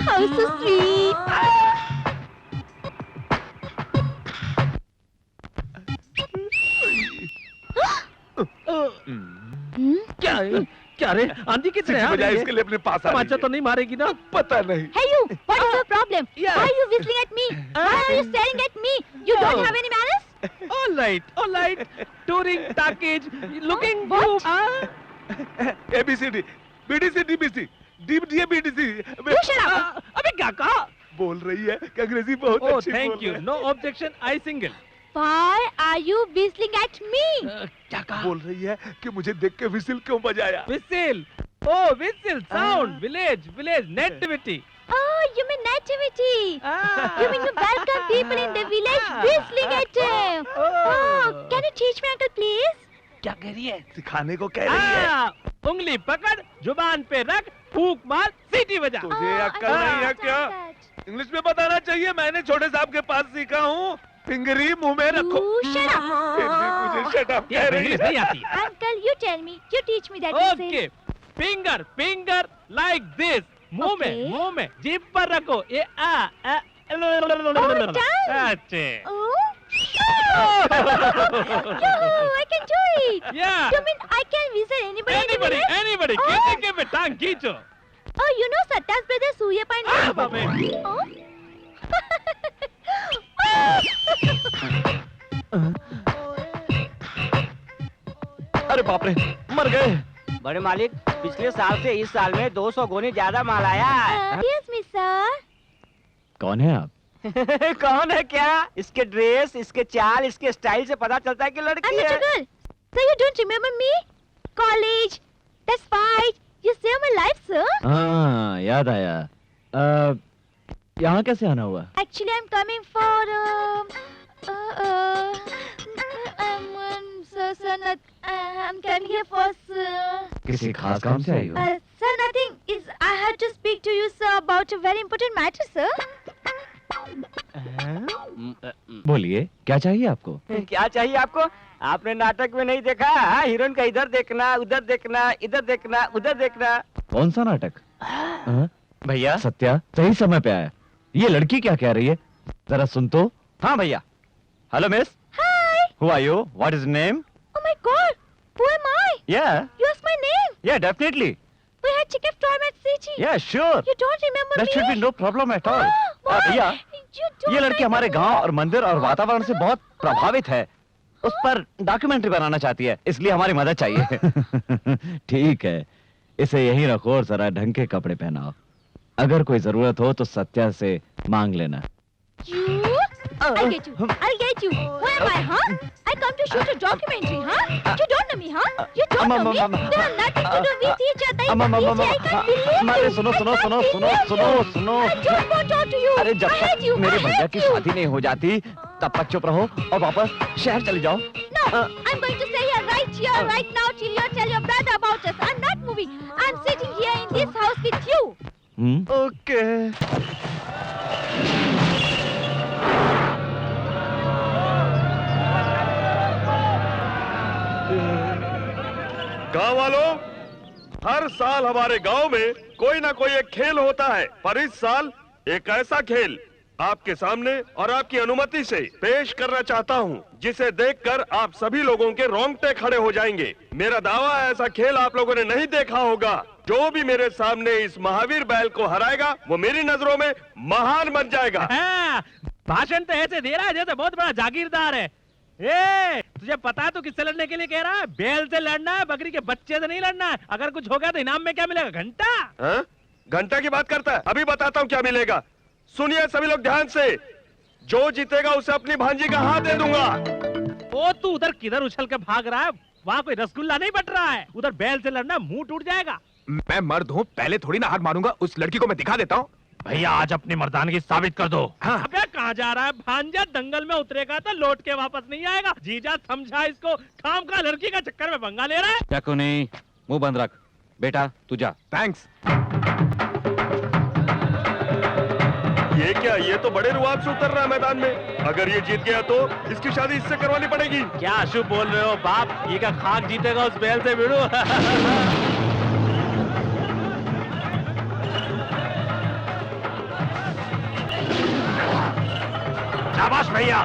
How so sweet. क्या क्या रे, आंधी किस तरह आ रही है? इसके लिए अपने पास आ रही तमाचा तो नहीं मारेगी ना? पता नहीं। Hey you, what is your problem? Why are you whistling at me? Why are you staring at me? You don't have any manners? All right. Touring package, looking What? ABCD, BDC, DBC, DBD, BDC। You shut up. अबे क्या कहा? बोल रही है कि अंग्रेजी बहुत Oh, अच्छी thank बोल you. रही है। No objection. I single. Why are you whistling at me? क्या कहा? बोल रही है कि मुझे देख के विसिल क्यों बजाया। Whistle. Oh, whistle, sound, village, nativity. Oh, you mean nativity? You mean you welcome people in the village whistling at them? Oh, can you teach me, uncle, please? क्या कह रही है? सिखाने को कह रही है। उंगली पकड़, जुबान पे रख, फूंक मार, सीटी बजा। तुझे अक्ल नहीं है क्या? इंग्लिश में बताना चाहिए, मैंने छोटे साहब के पास सीखा हूँ। फिंगरी मुंह में रखो। Shut up. फिर भी मुझे शट अप कह रही इंग्लिश है। नहीं आती। Uncle, you tell me. You teach me that. Okay, finger like this. मुंह में, जीभ पर रखो। ये done. अच्छे। Oh. Yoo-hoo, I can do it. Yeah. You mean I can whistle anybody in the village? Anybody, Oh. किसी पे टांग खींचो। Oh, you know Satya's brother Surya Pandit? बाबे। Oh. अरे बाप रे, मर गए। बड़े मालिक, पिछले साल से इस साल में 200 गुनी ज्यादा माल आया है। Yes, me sir. कौन है आप? कौन है क्या? इसके ड्रेस, इसके चाल, इसके स्टाइल से पता चलता है कि लड़की I'm a है। girl. So you don't remember me? College. That's fight. You saved my life, sir. हाँ, याद आया। यहाँ कैसे आना हुआ? Actually, I'm coming for I'm coming here for किसी खास काम से आई हो? sir, nothing. Is I had to speak to you, sir, about a very important matter, sir. बोलिए, क्या चाहिए आपको? क्या चाहिए आपको? आपने नाटक में नहीं देखा? हीरोइन का इधर देखना, उधर देखना, इधर देखना, उधर देखना। कौन सा नाटक? भैया, सत्या सही समय पे आया। ये लड़की क्या कह रही है? जरा सुन तो। हाँ भैया। Hello miss. Hi. Who are you? What is your name? Oh my God. Who am I? Yeah. You asked my name. Yeah, definitely. We had chicken storm at City. Yeah, sure. You don't remember That me? should be no problem at all. Why? भैया, You don't ये लड़की हमारे remember गांव और मंदिर और वातावरण से बहुत प्रभावित है। उस पर डॉक्यूमेंट्री बनाना चाहती है, इसलिए हमारी मदद चाहिए। ठीक है, इसे यहीं रखो और जरा ढंग के कपड़े पहनाओ। अगर कोई जरूरत हो तो सत्या से मांग लेना। You? I'll get you. I'll get you. Who am I, huh? I come to shoot a documentary, huh? You don't know me, huh? You don't know me. They have nothing to do with each other. I can't believe अरे you. सुनो सुनो सुनो सुनो सुनो सुनो। I don't want to talk to you. अरे जब I hate तक you. मेरे I भैया hate की you. शादी नहीं हो जाती तब तक चुप रहो और वापस शहर चले जाओ। No, I'm going to stay here, right now, till you tell your brother about us. I'm not moving. I'm sitting here in this house with you. Okay. गांव वालों, हर साल हमारे गांव में कोई ना कोई एक खेल होता है, पर इस साल एक ऐसा खेल आपके सामने और आपकी अनुमति से पेश करना चाहता हूं, जिसे देखकर आप सभी लोगों के रोंगटे खड़े हो जाएंगे। मेरा दावा है, ऐसा खेल आप लोगों ने नहीं देखा होगा। जो भी मेरे सामने इस महावीर बैल को हराएगा, वो मेरी नजरों में महान बन जाएगा। भाषण तो ऐसे दे रहा है जैसे बहुत बड़ा जागीरदार है। ए, तुझे पता तो किससे लड़ने के लिए कह रहा है? बैल से लड़ना है, बकरी के बच्चे से नहीं लड़ना है। अगर कुछ हो गया तो इनाम में क्या मिलेगा? घंटा। घंटा की बात करता है? अभी बताता हूँ क्या मिलेगा। सुनिए सभी लोग ध्यान से, जो जीतेगा उसे अपनी भांजी का हाथ दे दूंगा। ओ, तू उधर किधर उछल के भाग रहा है? वहाँ कोई रसगुल्ला नहीं बट रहा है। उधर बैल से लड़ना, मुंह टूट जाएगा। मैं मर्द हूँ, पहले थोड़ी ना हाथ मारूंगा। उस लड़की को मैं दिखा देता हूँ। भैया, आज अपनी मर्दानगी साबित कर दो। हाँ। अबे कहाँ जा रहा है? भांजा दंगल में उतरेगा तो लौट के वापस नहीं आएगा। जीजा समझा इसको, खाम का लड़की का चक्कर में पंगा ले रहा है। चाकू नहीं, मुंह बंद रख। बेटा तू जा। थैंक्स। ये क्या? ये तो बड़े रुआब से उतर रहा है मैदान में। अगर ये जीत गया तो इसकी शादी इससे करवानी पड़ेगी। क्या अशुभ बोल रहे हो बाप? ये का खाक जीतेगा उस बैल से भिड़ो। शाबाश भैया।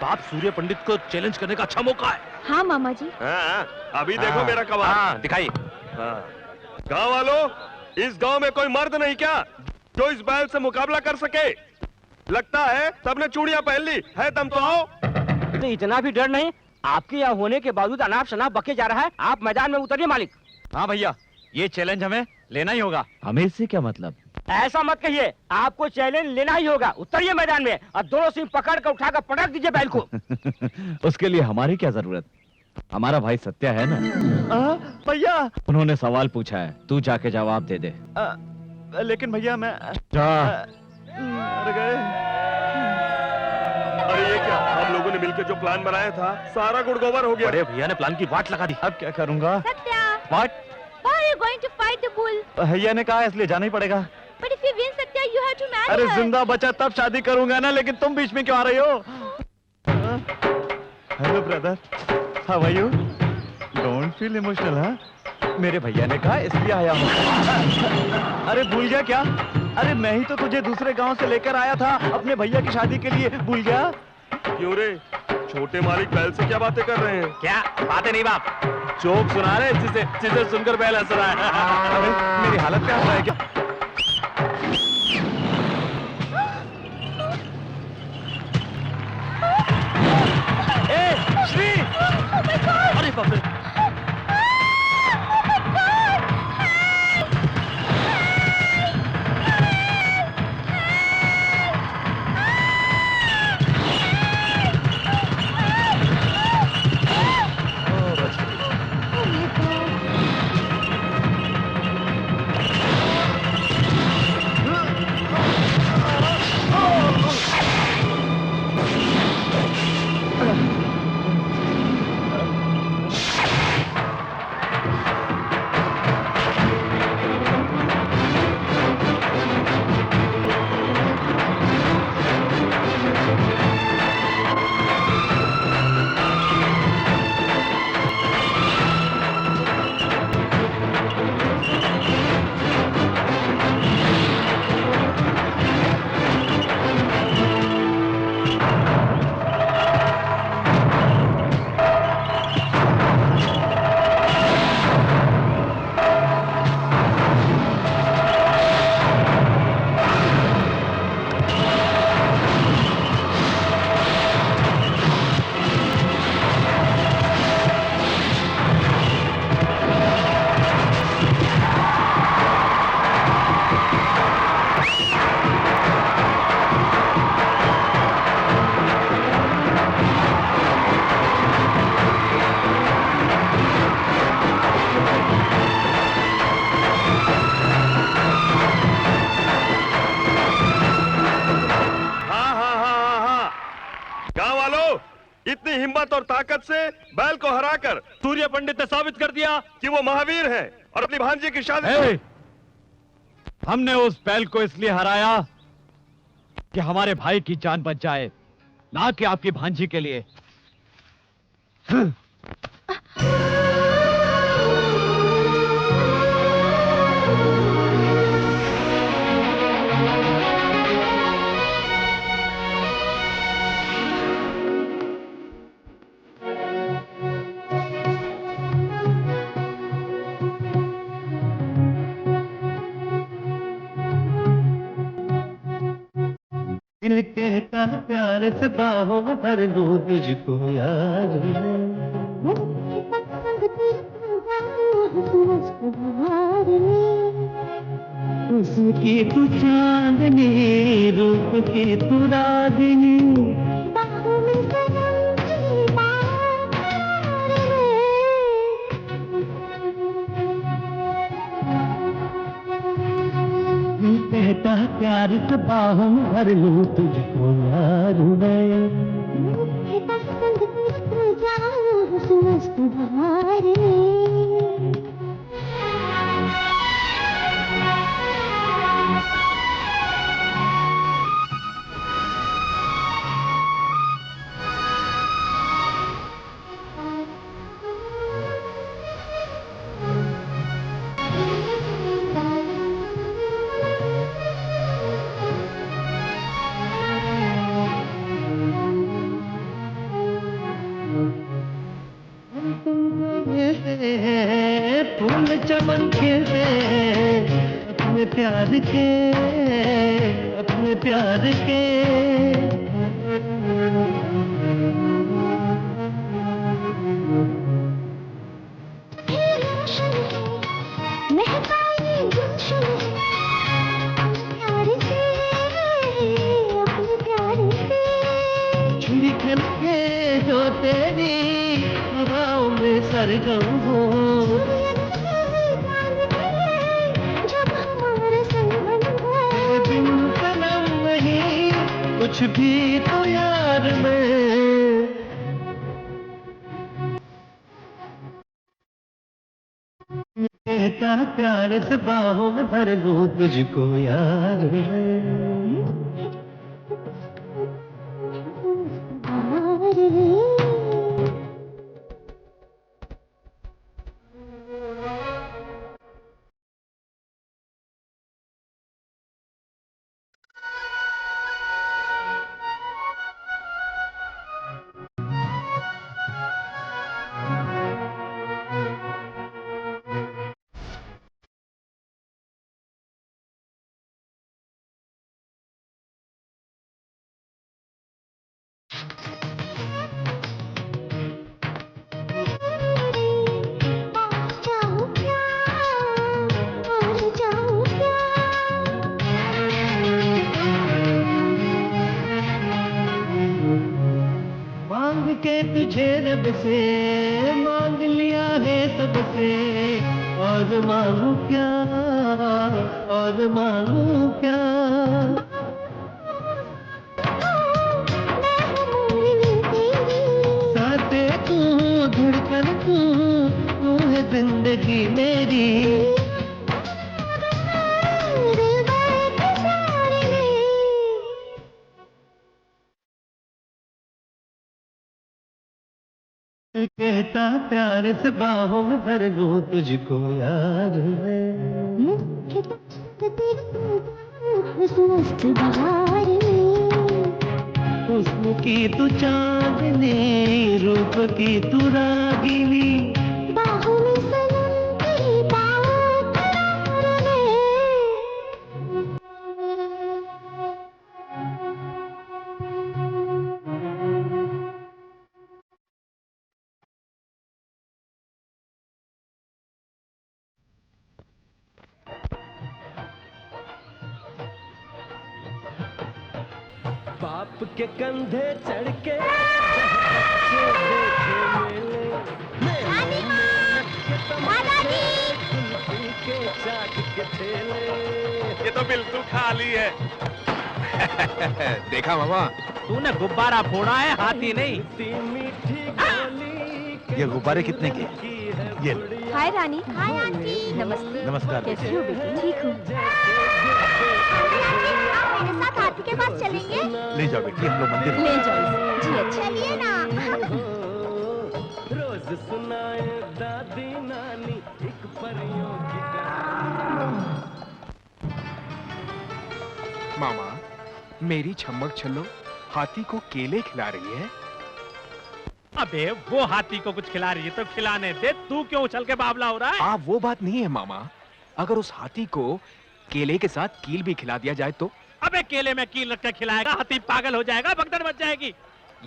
बाप, सूर्य पंडित को चैलेंज करने का अच्छा मौका है। हाँ मामा जी। अभी देखो मेरा कमाल। दिखाइए। गांव वालों, इस गांव में कोई मर्द नहीं क्या जो इस बैल से मुकाबला कर सके? लगता है सबने चूड़ियां पहन ली है, दम तो आओ। तो इतना भी डर नहीं? आपके यहाँ होने के बावजूद अनाप शनाप बके जा रहा है। आप मैदान में उतरिए मालिक। हाँ भैया, ये चैलेंज हमें लेना ही होगा। हमें इससे क्या मतलब? ऐसा मत कहिए, आपको चैलेंज लेना ही होगा। उतरिए मैदान में और दोनों सिंह पकड़ कर उठाकर पटक दीजिए बैल को। उसके लिए हमारी क्या जरूरत? हमारा भाई सत्य है ना। भैया उन्होंने सवाल पूछा है, तू जाके जवाब दे दे। लेकिन भैया मैं जा। मर गए। अरे ये क्या, हम लोगों ने मिलकर जो प्लान बनाया था सारा गुड़ गोबर हो गया। बड़े भैया ने प्लान की वाट लगा दी। अब क्या करूंगा? सत्या, वाट? why are you going to fight the bull? भैया ने कहा इसलिए जाना ही पड़ेगा। But if you win, Satya, you have to marry अरे her. जिंदा बचा तब शादी करूंगा ना, लेकिन तुम बीच में क्यों आ रही हो? Hello brother, how are you? Don't feel emotional. हाँ, मेरे भैया ने कहा इसलिए आया हूँ। अरे भूल गया क्या? अरे मैं ही तो तुझे दूसरे गांव से लेकर आया था अपने भैया की शादी के लिए, भूल गया? क्यों रे, छोटे मालिक बैल से क्या बातें कर रहे हैं? क्या बातें नहीं बाप, जोक सुना रहे जिसे सुनकर बैल हंस रहा है। अरे मेरी हालत क्या है क्या? श्री! अरे बाप रे! इतनी हिम्मत और ताकत से बैल को हराकर सूर्य पंडित ने साबित कर दिया कि वो महावीर है और अपनी भांजी की शादी। हमने उस बैल को इसलिए हराया कि हमारे भाई की जान बच जाए, ना कि आपकी भांजी के लिए। कहता प्यार से बाहों भर लूं तुझको यार, उसकी तू चांदनी रूप की तू रागिनी, कहता प्यार से बाहों भर लूं तुझको यार मैं, फूल चमन खिलते अपने प्यार के, अपने अपने प्यार के। बिखर के जो तेरी हवाओं में सरगम हो, बिन कलम नहीं कुछ भी तो यार में। कहता प्यार से बाहों में भर लूं तुझको यार में। मांग के तुझे रब से मांग लिया है सबसे, और मांगू क्या, और मांगू क्या। साथे तू धड़कन तू है जिंदगी मेरी। कहता प्यार से बाहों में भर लूं तुझको यार में। हुस्न की तू चांदनी, रूप की तू रागिनी, बाहों में सनम तेरी बाहों करार में। बाप के कंधे चढ़ के ये तो बिल्कुल खाली है। देखा मामा, तूने गुब्बारा फोड़ा है, हाथी नहीं। ये गुब्बारे कितने के? ये लो। हाय रानी। Hi aunty. नमस्ते। नमस्कार। कैसी हो बेटी? ठीक हूँ। आप मेरे साथ हाथी के पास चलेंगे? ले जाओ बेटी, हम लोग मंदिर ले जाओ जी। अच्छा चलिए ना। रोज सुनाए दादी नानी एक परियों की मामा, मेरी छम्मक छल्लो हाथी को केले खिला रही है। अबे वो हाथी को कुछ खिला रही है तो खिलाने दे, तू क्यों उछल के बावला हो रहा है? वो बात नहीं है मामा, अगर उस हाथी को केले के साथ कील भी खिला दिया जाए तो? अबे केले में कील रख के खिलाएगा, हाथी पागल हो जाएगा, भगदड़ मच जाएगी।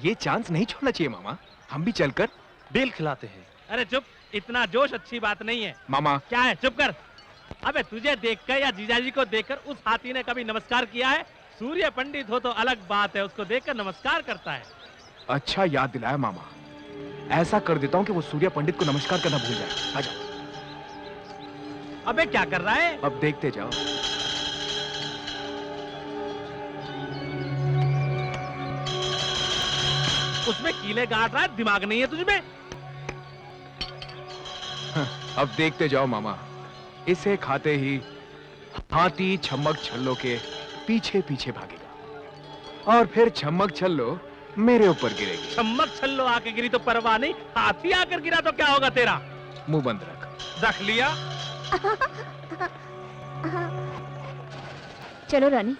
ये चांस नहीं छोड़ना चाहिए मामा, हम भी चलकर बेल खिलाते हैं। अरे चुप, इतना जोश अच्छी बात नहीं है। मामा क्या है, चुप कर। अबे तुझे देखकर या जीजाजी को देखकर उस हाथी ने कभी नमस्कार किया है? सूर्य पंडित हो तो अलग बात है, उसको देखकर नमस्कार करता है। अच्छा याद दिलाया मामा, ऐसा कर देता हूँ कि वो सूर्य पंडित को नमस्कार करना भूल जाए। आजा। अबे क्या कर रहा है? अब देखते जाओ। उसमें कीले गाड़ रहा है, दिमाग नहीं है तुझमें? अब देखते जाओ मामा, इसे खाते ही हाथी छम्मक छल्लो के पीछे पीछे भागेगा और फिर छम्मक छल्लो मेरे ऊपर गिरेगी। छम्मक छल्लो आके गिरी तो परवाह नहीं, हाथी आकर गिरा तो क्या होगा तेरा? मुंह बंद रख लिया। चलो रानी।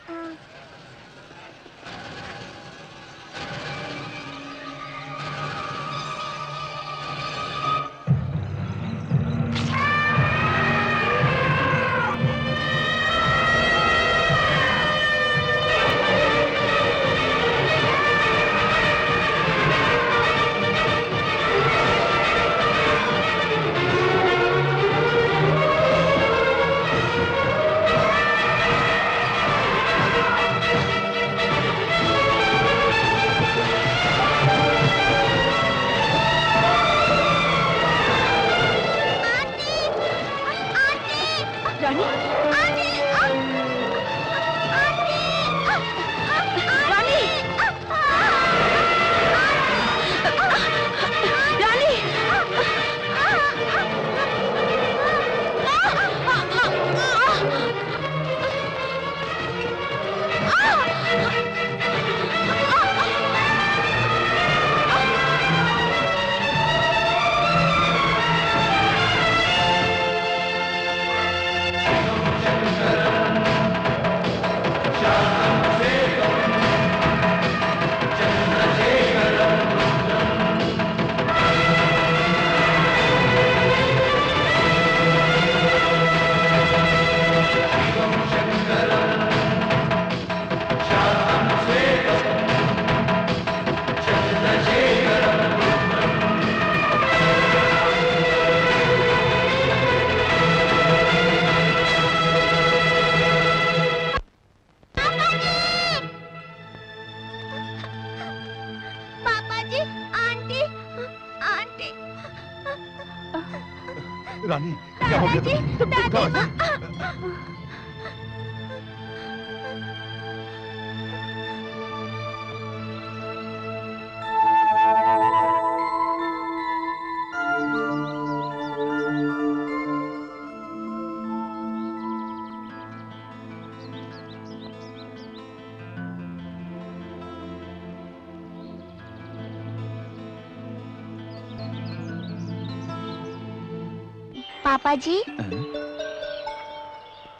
रानी क्या हो गया? पापा जी,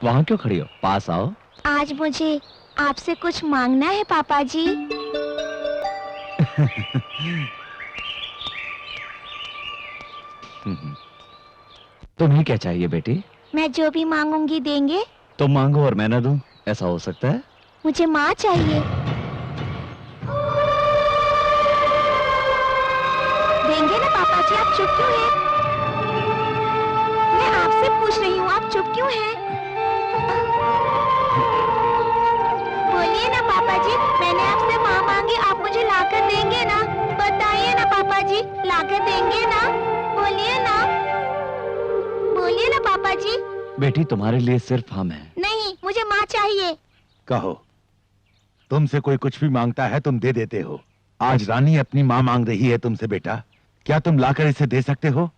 वहां क्यों खड़ी हो? पास आओ। आज मुझे आपसे कुछ मांगना है पापा जी। तुम्हें क्या चाहिए बेटी? मैं जो भी मांगूंगी देंगे? तुम मांगो और मैं ना दूं, ऐसा हो सकता है? मुझे माँ चाहिए। देंगे ना पापा जी? आप चुप क्यों हैं? मैं आपसे पूछ रही हूँ, आप चुप क्यों हैं? बोलिए ना पापा जी, मैंने आपसे माँ मांगी, आप मुझे लाकर देंगे ना? बताइए ना पापा जी, लाकर देंगे ना? बोलिए ना, बोलिए ना पापा जी। बेटी तुम्हारे लिए सिर्फ हम हैं। नहीं, मुझे माँ चाहिए। कहो, तुमसे कोई कुछ भी मांगता है तुम दे देते हो। आज रानी अपनी माँ मांग रही है तुमसे बेटा, क्या तुम लाकर इसे दे सकते हो?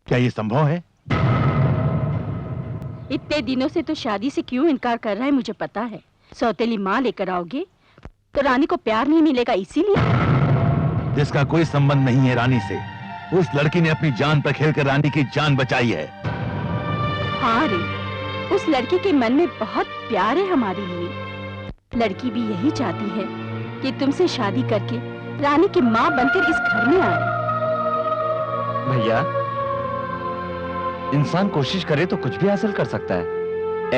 क्या ये संभव है? इतने दिनों से तो शादी से क्यों इनकार कर रहा है मुझे पता है। सौतेली माँ लेकर आओगे तो रानी को प्यार नहीं मिलेगा, इसीलिए। जिसका कोई संबंध नहीं है रानी से, उस लड़की ने अपनी जान पर खेलकर रानी की जान बचाई है। हाँ रे, उस लड़की के मन में बहुत प्यार है हमारे लिए। लड़की भी यही चाहती है कि तुमसे शादी करके रानी की माँ बनकर इस घर में आए। भैया, इंसान कोशिश करे तो कुछ भी हासिल कर सकता है।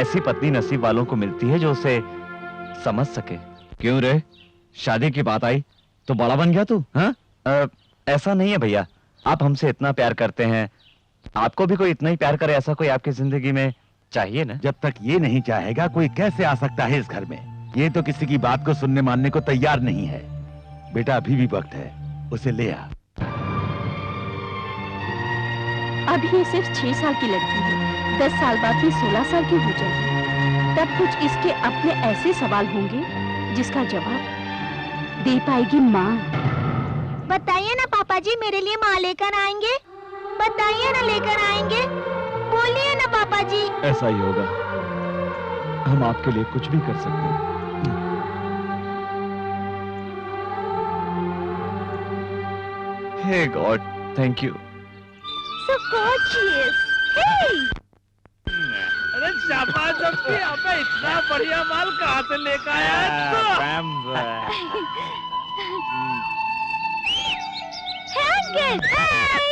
ऐसी पत्नी नसीब वालों को मिलती है जो उसे समझ सके। क्यों रे, शादी की बात आई तो बड़ा बन गया तू? हाँ? ऐसा नहीं है भैया, आप हमसे इतना प्यार करते हैं, आपको भी कोई इतना ही प्यार करे ऐसा कोई आपकी जिंदगी में चाहिए ना? जब तक ये नहीं चाहेगा कोई कैसे आ सकता है इस घर में? ये तो किसी की बात को सुनने मानने को तैयार नहीं है। बेटा अभी भी वक्त है, उसे ले आ। अभी ये सिर्फ 6 साल की लड़की है, 10 साल बाद ये 16 साल की हो जाएगी। तब कुछ इसके अपने ऐसे सवाल होंगे जिसका जवाब दे पाएगी माँ। बताइए ना पापा जी, मेरे लिए माँ लेकर आएंगे? बताइए ना, लेकर आएंगे? बोलिए ना पापा जी। ऐसा ही होगा, हम आपके लिए कुछ भी कर सकते हैं। Hey God, thank you. So gorgeous. Hey! अरे शाबाश अब्बी, अबे इतना बढ़िया माल कहाँ से लेकर आया? Uncle, hi.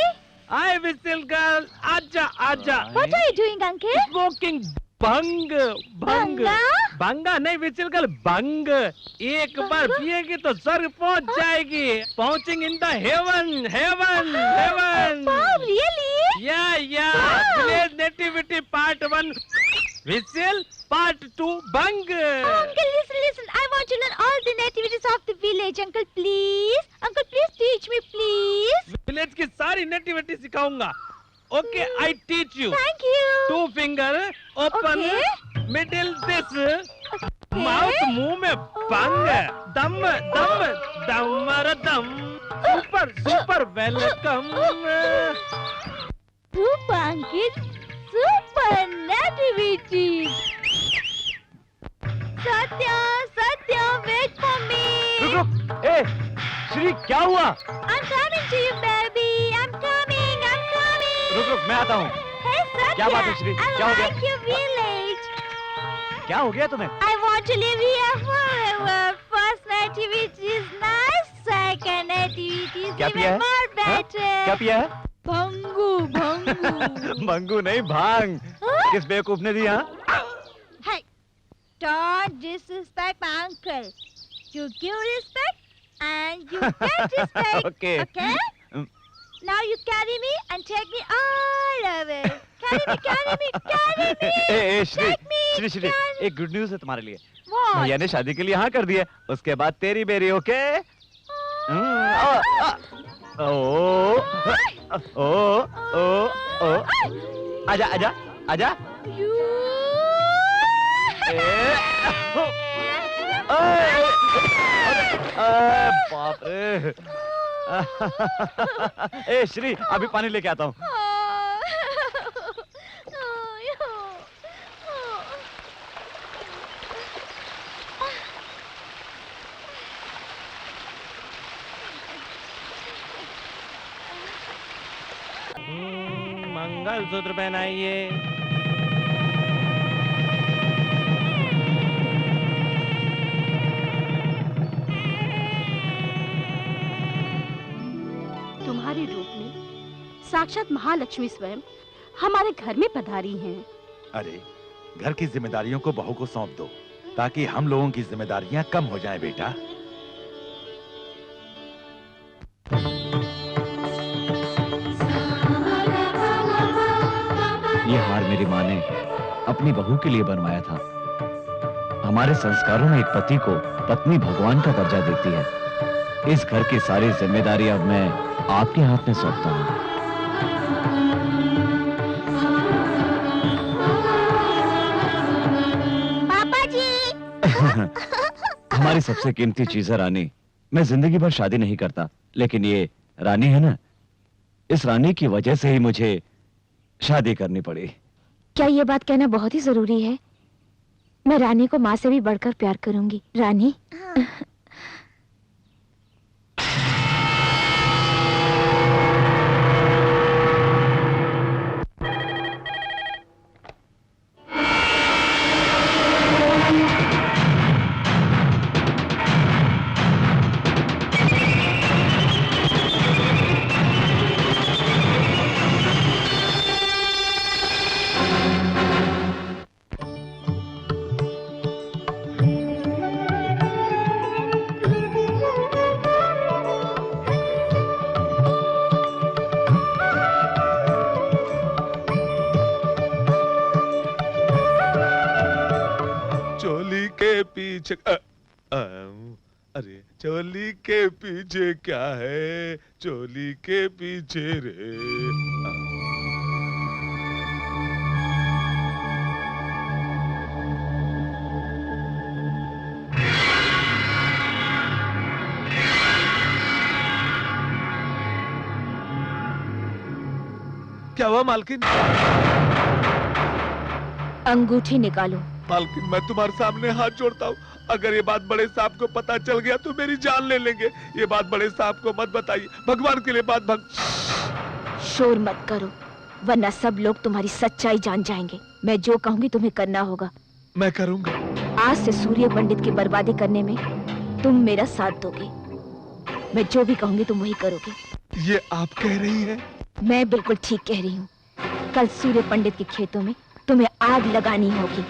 Hi, Whistle girl, आजा आजा। What are you doing, Uncle? Smoking भंग, भंग, भंगा नहीं विचिल गर्ल, भंग। एक बार पिएगी तो स्वर्ग पहुंच जाएगी। पहुंचिंग in the heaven, heaven, heaven. Wow, really? या विलेज नेटिविटी पार्ट 1 विचिल, पार्ट 2 भंग। Uncle, listen, I want to learn all the nativities of the village, Uncle, please. Uncle, please teach me, please. Village की सारी nativity सिखाऊंगा। Okay, I teach you. Thank you. 2 finger, open, middle this, mouth मुंह में बंग, दम दम दमर दम, super super welcome. Super, Uncle, super nativity. Satya, wait for me. रुक, ए, श्री क्या हुआ? I'm coming to you, baby. I'm coming. रुक, मैं आता हूँ। Hey, Satya, क्या बात है श्री? क्या हो गया? I like your village. क्या हो गया तुम्हें? I want to live here forever. First nativity is nice. Second nativity is क्या पिया even है? more better. क्या पिया है? भंगू। भंगू नहीं, भांग। किस बेवकूफ ने दिया? Hey, don't disrespect my uncle. You give respect and you get respect. Okay. Okay? Now you carry me and take me all over. Carry me. A, Shri, Take me, Shri, एक गुड न्यूज है तुम्हारे लिए। What? भैया ने शादी के लिए हाँ कर दिया, उसके बाद तेरी बेरी। ओके? आजा आजा आजा। बाप रे। ए श्री, अभी पानी लेके आता हूँ। मंगलसूत्र पहनाइए। तुम्हारे रूप में साक्षात महालक्ष्मी स्वयं हमारे घर में पधारी हैं। अरे घर की जिम्मेदारियों को बहू को सौंप दो ताकि हम लोगों की जिम्मेदारियां कम हो जाएं बेटा। ये हार मेरी माँ ने अपनी बहू के लिए बनवाया था। हमारे संस्कारों में एक पति को पत्नी भगवान का दर्जा देती है। इस घर की सारी जिम्मेदारी अब मैं आपके हाथ में सौंपता हूँ। पापा जी। हमारी सबसे कीमती चीज है रानी। मैं जिंदगी भर शादी नहीं करता, लेकिन ये रानी है ना, इस रानी की वजह से ही मुझे शादी करनी पड़ी। क्या ये बात कहना बहुत ही जरूरी है? मैं रानी को माँ से भी बढ़कर प्यार करूंगी। रानी। अरे चोली के पीछे क्या है, चोली के पीछे रे। क्या हुआ मालकिन? अंगूठी निकालो। मालकिन मैं तुम्हारे सामने हाथ जोड़ता हूँ, अगर ये बात बड़े साहब को पता चल गया तो मेरी जान ले लेंगे। ये बात बड़े साहब को मत बताइए, भगवान के लिए बात शोर मत करो, वरना सब लोग तुम्हारी सच्चाई जान जाएंगे। मैं जो कहूंगी तुम्हें करना होगा। मैं करूंगा। आज से सूर्य पंडित की बर्बादी करने में तुम मेरा साथ दोगे। मैं जो भी कहूंगी तुम वही करोगे। ये आप कह रही हैं? मैं बिल्कुल ठीक कह रही हूँ। कल सूर्य पंडित के खेतों में तुम्हें आग लगानी होगी।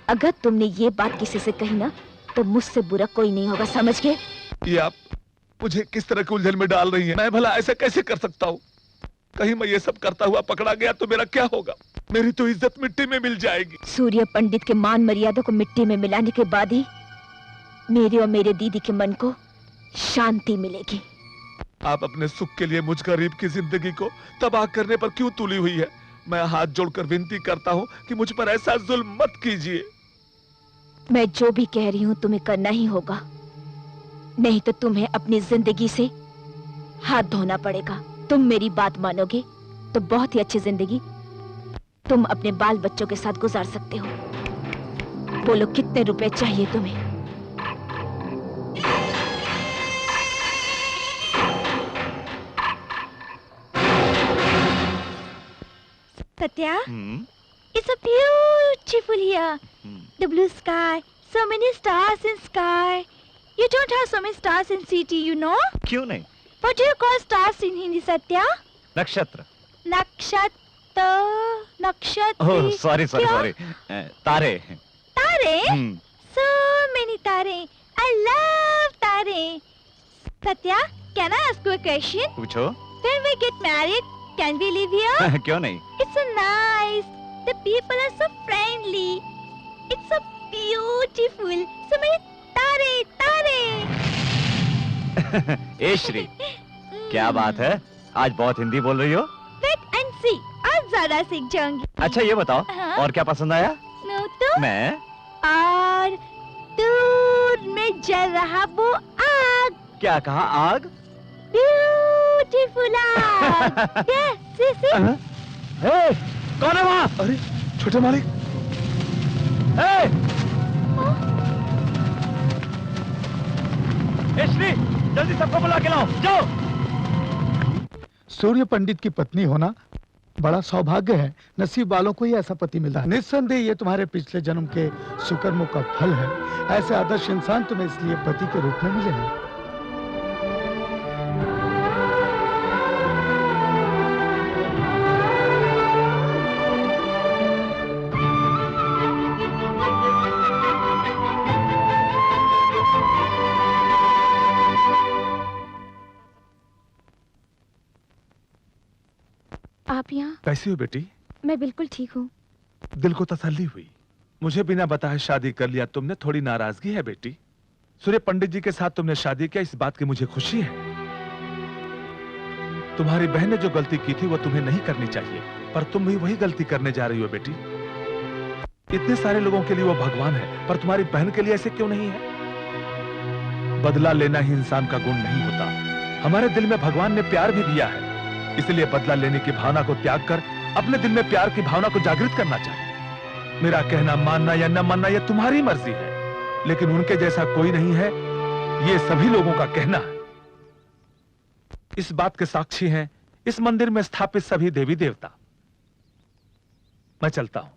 अगर तुमने ये बात किसी से कही ना तो मुझसे बुरा कोई नहीं होगा, समझ गए? ये आप मुझे किस तरह के उलझन में डाल रही हैं? मैं भला ऐसा कैसे कर सकता हूँ? कहीं मैं ये सब करता हुआ पकड़ा गया तो मेरा क्या होगा? मेरी तो इज्जत मिट्टी में मिल जाएगी। सूर्य पंडित के मान मर्यादा को मिट्टी में मिलाने के बाद ही मेरे और मेरे दीदी के मन को शांति मिलेगी। आप अपने सुख के लिए मुझ गरीब की जिंदगी को तबाह करने पर क्यों तुली हुई है? मैं हाथ जोड़कर विनती करता हूँ कि मुझ पर ऐसा जुल्म मत कीजिए। मैं जो भी कह रही हूँ तुम्हें करना ही होगा, नहीं तो तुम्हें अपनी जिंदगी से हाथ धोना पड़ेगा। तुम मेरी बात मानोगे तो बहुत ही अच्छी जिंदगी तुम अपने बाल बच्चों के साथ गुजार सकते हो। बोलो कितने रुपए चाहिए तुम्हें? Satya, it's a beautiful here. The blue sky, so many stars in sky. You don't have so many stars in city, you know? क्यों नहीं? What do you call stars in Hindi, Satya? नक्षत्र। नक्षत्र, नक्षत्र। Oh sorry sorry sorry, तारे। तारे? So many तारे. I love तारे. Satya, can I ask you a question? पूछो। When we get married, can we live here? क्यों नहीं? It's so nice. The people are so friendly. It's so beautiful. So many तारे, तारे. ए श्री, क्या बात है? आज बहुत हिंदी बोल रही हो? Wait and see. आज ज्यादा सीख जाऊंगी। अच्छा ये बताओ, हाँ? और क्या पसंद आया? तो मैं और दूर में जल रहा वो आग। क्या कहा? आग? ब्यूटीफुल आग। कौन है वहाँ? अरे छोटे मालिक। श्री, जल्दी सबको बुला के लाओ, जाओ। सूर्य पंडित की पत्नी होना बड़ा सौभाग्य है। नसीब वालों को ही ऐसा पति मिलता है। निस्संदेह ये तुम्हारे पिछले जन्म के सुकर्मों का फल है। ऐसे आदर्श इंसान तुम्हें इसलिए पति के रूप में मिले हैं। आप यहाँ? कैसी हो बेटी? मैं बिल्कुल ठीक हूँ। दिल को तसल्ली हुई। मुझे बिना बताए शादी कर लिया तुमने, थोड़ी नाराजगी है बेटी? सूर्य पंडित जी के साथ तुमने शादी किया, इस बात की मुझे खुशी है। तुम्हारी बहन ने जो गलती की थी वो तुम्हें नहीं करनी चाहिए, पर तुम भी वही गलती करने जा रही हो बेटी। इतने सारे लोगों के लिए वो भगवान है, पर तुम्हारी बहन के लिए ऐसे क्यों नहीं है? बदला लेना ही इंसान का गुण नहीं होता। हमारे दिल में भगवान ने प्यार भी दिया है, इसलिए बदला लेने की भावना को त्याग कर अपने दिल में प्यार की भावना को जागृत करना चाहिए। मेरा कहना मानना या न मानना यह तुम्हारी मर्जी है, लेकिन उनके जैसा कोई नहीं है, ये सभी लोगों का कहना है। इस बात के साक्षी हैं इस मंदिर में स्थापित सभी देवी देवता। मैं चलता हूं।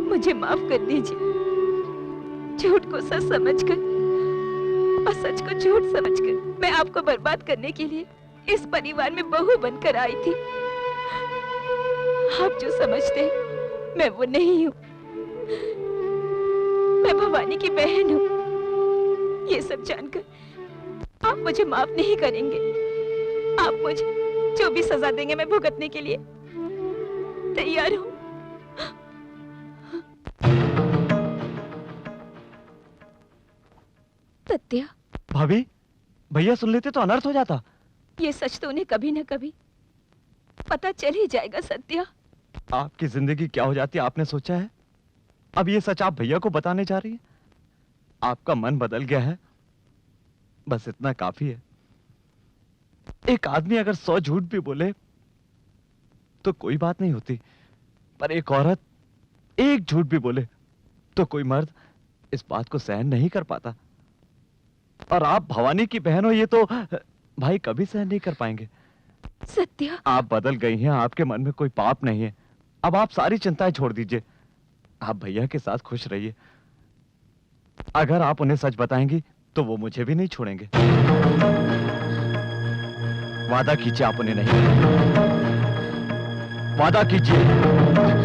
मुझे माफ कर दीजिए। झूठ को सच समझकर और सच को झूठ समझकर मैं आपको बर्बाद करने के लिए इस परिवार में बहू बनकर आई थी। आप जो समझते हैं मैं वो नहीं हूँ। मैं भवानी की बहन हूँ। ये सब जानकर आप मुझे माफ नहीं करेंगे। आप मुझे जो भी सजा देंगे मैं भुगतने के लिए तैयार हूँ। सत्या, भाभी, भैया सुन लेते तो अनर्थ हो जाता। ये सच तो उन्हें कभी न कभी पता चल ही जाएगा। सत्या, आपकी जिंदगी क्या हो जाती आपने सोचा है? अब ये सच आप भैया को बताने जा रही है? आपका मन बदल गया है, बस इतना काफी है। एक आदमी अगर 100 झूठ भी बोले तो कोई बात नहीं होती, पर एक औरत एक झूठ भी बोले तो कोई मर्द इस बात को सहन नहीं कर पाता। और आप भवानी की बहन हो, ये तो भाई कभी सहन नहीं कर पाएंगे। सत्या, आप बदल गई हैं, आपके मन में कोई पाप नहीं है। अब आप सारी चिंताएं छोड़ दीजिए, आप भैया के साथ खुश रहिए। अगर आप उन्हें सच बताएंगी तो वो मुझे भी नहीं छोड़ेंगे। वादा कीजिए आप उन्हें नहीं, वादा कीजिए।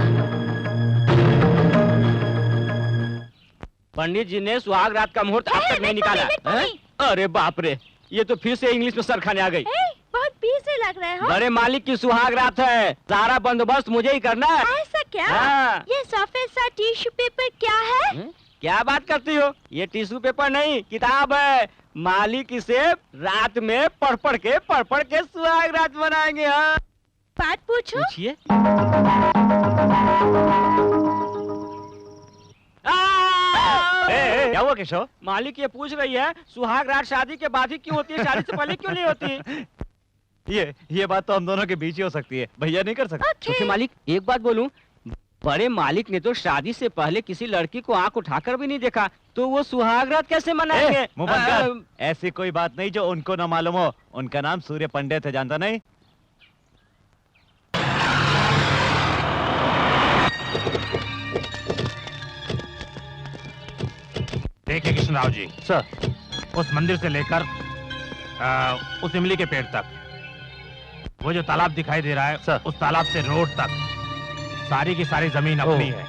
पंडित जी ने सुहाग रात का मुहूर्त अब तक नहीं निकाला है? अरे बाप रे, ये तो फिर से इंग्लिश में सर खाने आ गई। बहुत पीस से लग रहा है। हाँ? बड़े मालिक की सुहाग रात है, सारा बंदोबस्त मुझे ही करना है। ऐसा क्या? हाँ। ये सफेद सा टिश्यू पेपर क्या है? क्या बात करती हो? ये टिश्यू पेपर नहीं, किताब है। मालिक इसे रात में पढ़ पढ़ के सुहाग रात बनाएंगे। हाँ, बात पूछो। पूछिए। क्या हुआ केशव? मालिक ये पूछ रही है सुहाग रात शादी के बाद ही क्यों होती है, शादी से पहले क्यों नहीं होती? ये बात तो हम दोनों के बीच ही हो सकती है, भैया नहीं कर सकते। छोटे मालिक, एक बात बोलूं, बड़े मालिक ने तो शादी से पहले किसी लड़की को आंख उठाकर भी नहीं देखा, तो वो सुहाग रात कैसे मनाएंगे? मुंह बंद कर। ऐसी कोई बात नहीं जो उनको ना मालूम हो। उनका नाम सूर्य पंडित है, जानता नहीं? कृष्ण राव जी सर, उस मंदिर से लेकर उस इमली के पेड़ तक, वो जो तालाब दिखाई दे रहा है सर, उस तालाब से रोड तक सारी की सारी जमीन अपनी है।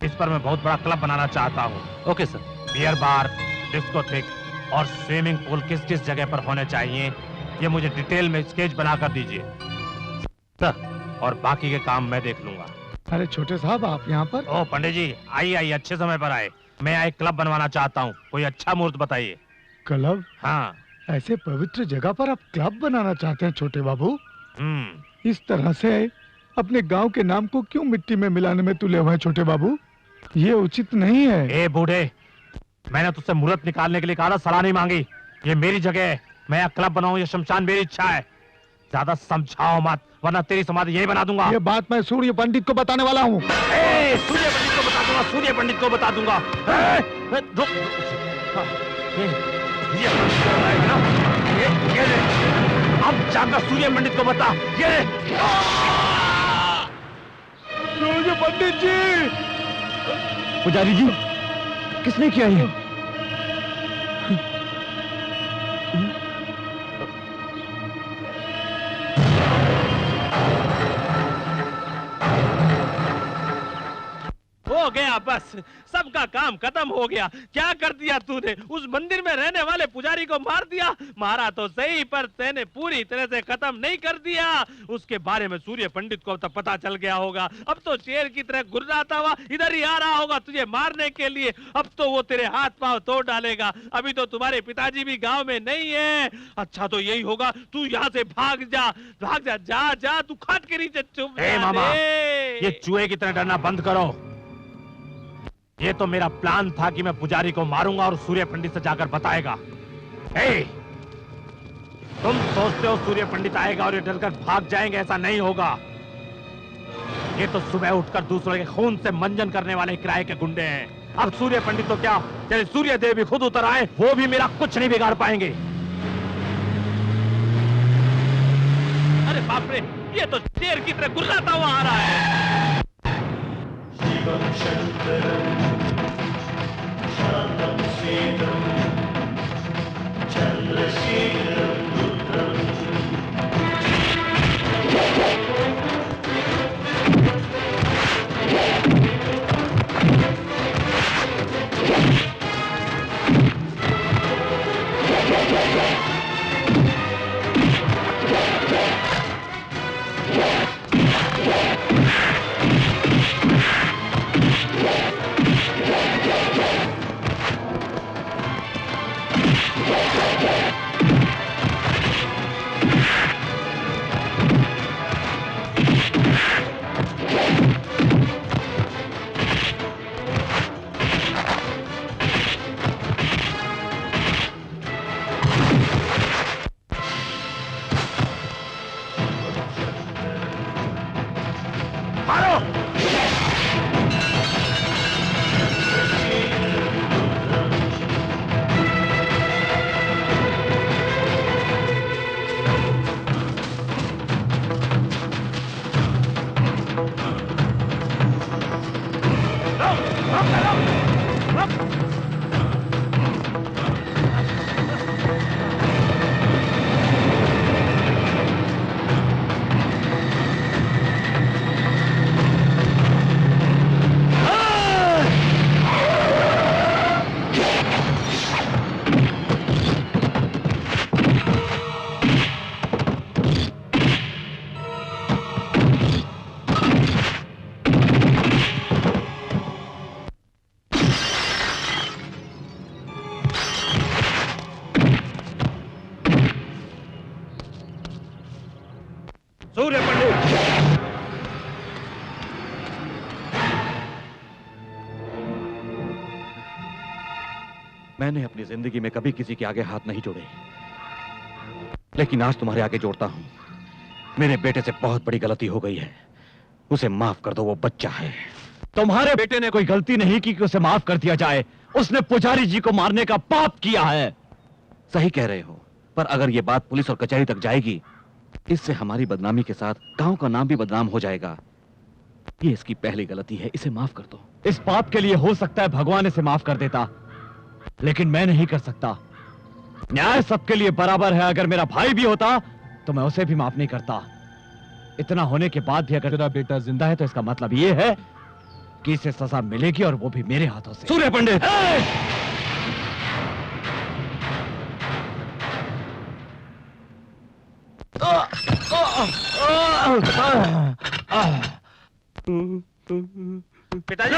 इस पर मैं बहुत बड़ा क्लब बनाना चाहता हूँ। Okay sir. Beer bar, discotheque और स्विमिंग पूल किस किस जगह पर होने चाहिए, ये मुझे डिटेल में स्केच बना कर दीजिए सर, और बाकी के काम मैं देख लूंगा। अरे छोटे साहब, आप यहाँ पर? ओ पंडित जी, आइए अच्छे समय पर आए। मैं एक क्लब बनवाना चाहता हूँ, कोई अच्छा मुहूर्त बताइए। क्लब? हाँ। ऐसे पवित्र जगह पर आप क्लब बनाना चाहते हैं छोटे बाबू? इस तरह से अपने गांव के नाम को क्यों मिट्टी में मिलाने में तुले हुए हैं छोटे बाबू? ये उचित नहीं है। ए बूढ़े, मैंने तुझसे मुहूर्त निकालने के लिए कहा, सलाह नहीं मांगी। ये मेरी जगह है, मैं यहाँ क्लब बनाऊं, ये शमशान मेरी इच्छा है। ज्यादा समझाओ मत, वरना तेरी समाधि यही बना दूंगा। ये बात मैं सूर्य पंडित को बताने वाला हूँ। सूर्य पंडित को बता दूंगा, सूर्य पंडित को बता दूंगा। अब जाकर सूर्य पंडित को बता। ये सूर्य पंडित जी! पुजारी जी, किसने किया ये? हो गया, बस सबका काम खत्म हो गया। क्या कर दिया तूने? उस मंदिर में रहने वाले पुजारी को मार दिया। मारा तो सही, पर तूने पूरी तरह से खत्म नहीं कर दिया। उसके बारे में सूर्य पंडित को तो पता चल गया होगा। अब तो शेर की तरह गुर्राता हुआ इधर ही आ रहा होगा तुझे मारने के लिए। अब तो वो तेरे हाथ पांव तोड़ डालेगा। अभी तो तुम्हारे पिताजी भी गाँव में नहीं है। अच्छा तो यही होगा, तू यहाँ से भाग जा, भाग जा, जा जा, तू खाट के नीचे चुप जा। मामा, ये चूहे की तरह डरना बंद करो। ये तो मेरा प्लान था कि मैं पुजारी को मारूंगा और सूर्य पंडित से जाकर बताएगा। तुम सोचते हो सूर्य पंडित आएगा और ये डरकर भाग जाएंगे? ऐसा नहीं होगा। ये तो सुबह उठकर दूसरों के खून से मंजन करने वाले किराए के गुंडे हैं। अब सूर्य पंडित तो क्या, चले सूर्य देव भी खुद उतर आए, वो भी मेरा कुछ नहीं बिगाड़ पाएंगे। अरे बाप रे, ये तो शेर की तरह गुर्राता हुआ आ रहा है। सूर्य पंडित, मैंने अपनी जिंदगी में कभी किसी के आगे हाथ नहीं जोड़े, लेकिन आज तुम्हारे आगे जोड़ता हूं। मेरे बेटे से बहुत बड़ी गलती हो गई है, उसे माफ कर दो, वो बच्चा है। तुम्हारे बेटे ने कोई गलती नहीं की कि उसे माफ कर दिया जाए। उसने पुजारी जी को मारने का पाप किया है। सही कह रहे हो, पर अगर ये बात पुलिस और कचहरी तक जाएगी, इससे हमारी बदनामी के साथ गांव का नाम भी बदनाम हो जाएगा। ये इसकी पहली गलती है, इसे माफ कर दो। इस पाप के लिए हो सकता है भगवान इसे माफ कर देता, लेकिन मैं नहीं कर सकता। न्याय सबके लिए बराबर है। अगर मेरा भाई भी होता तो मैं उसे भी माफ नहीं करता। इतना होने के बाद भी अगर तेरा बेटा जिंदा है तो इसका मतलब ये है कि इसे सजा मिलेगी, और वो भी मेरे हाथों से। सूर्य पंडित! पिताजी,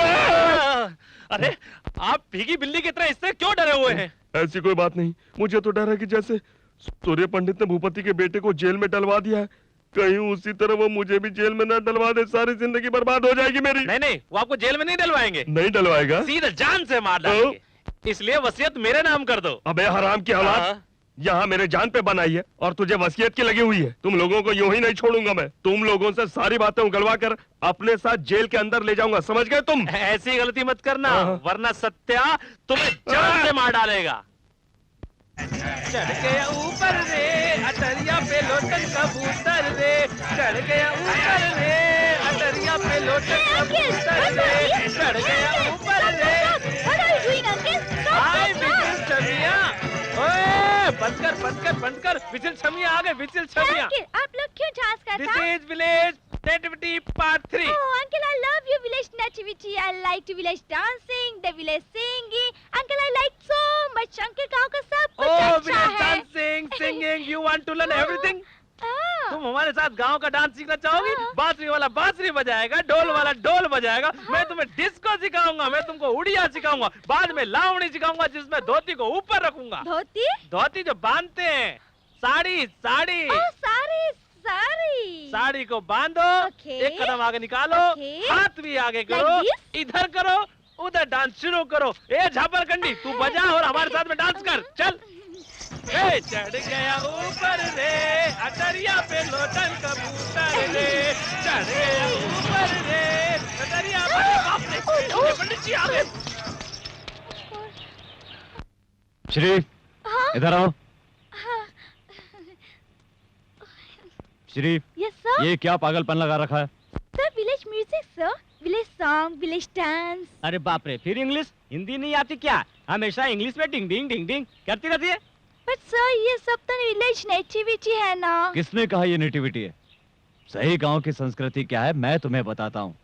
अरे आप भीगी बिल्ली की तरह इससे क्यों डरे हुए हैं? ऐसी कोई बात नहीं, मुझे तो डर है कि जैसे सूर्य पंडित ने भूपति के बेटे को जेल में डलवा दिया है, कहीं उसी तरह वो मुझे भी जेल में न डलवा दे। सारी जिंदगी बर्बाद हो जाएगी मेरी। नहीं नहीं, वो आपको जेल में नहीं डलवाएंगे। नहीं डलवाएगा? सीधा जान से मार डालेंगे। इसलिए वसीयत मेरे नाम कर दो। अबे हराम की औलाद, यहाँ मेरे जान पे बनाई है और तुझे वसीयत की लगी हुई है। तुम लोगों को यूं ही नहीं छोड़ूंगा मैं। तुम लोगों से सारी बातें उगलवा कर अपने साथ जेल के अंदर ले जाऊंगा, समझ गए तुम? ऐसी गलती मत करना, वरना सत्या तुम्हें जान से मार डालेगा। चढ़ गया ऊपर रे अटरिया पे लोटन कबूतर रे, चढ़ गया ऊपर रे अटरिया पे लोटन कबूतर रे, चढ़ गया ऊपर रे। हाय विजिल छमिया, ओए बंद कर विजिल छमिया आ गए, विजिल छमिया। आप लोग क्यों डांस करते हैं? This is village nativity part 3। Oh, uncle, I love your village nativity. I like to village dancing, the village singing. Uncle, I like so much. Uncle, गाँव का सब कुछ Oh, अच्छा village है। dancing, singing, you want to learn everything? तुम हमारे साथ गांव का डांस सीखना चाहोगी? बांसुरी वाला बांसुरी बजाएगा, ढोल वाला ढोल बजाएगा, मैं तुम्हें डिस्को सिखाऊंगा, मैं तुमको उड़िया सिखाऊंगा, बाद में लावणी सिखाऊंगा जिसमें धोती को ऊपर रखूंगा। धोती? धोती जो बांधते हैं, साड़ी साड़ी। साड़ी साड़ी को बांधो, एक कदम आगे निकालो, हाथ भी आगे करो, इधर करो, उधर डांस शुरू करो। ए झापरकंडी, तू बजा और हमारे साथ में डांस कर, चल। ए चढ़ गया ऊपर रे अटरिया पे लोटन कबूतर रे, चढ़ गया ऊपर रे अटरिया पे। बाप रे, पंडित जी आ गए। श्री, इधर आओ। Shri, yes sir. ये क्या पागलपन लगा रखा है? Sir village music sir, village song, village dance. अरे बाप रे, फिर इंग्लिश? हिंदी नहीं आती क्या? हमेशा इंग्लिश में डिंग डिंग डिंग डिंग करती रहती है। बट सर ये सब तो विलेज नेटिविटी है ना। किसने कहा ये नेटिविटी है? सही गांव की संस्कृति क्या है मैं तुम्हें बताता हूँ।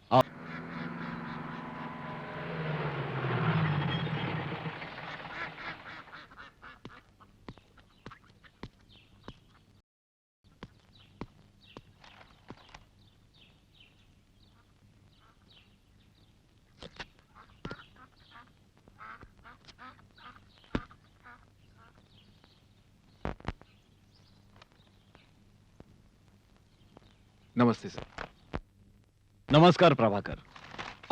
नमस्ते सर। नमस्कार प्रभाकर,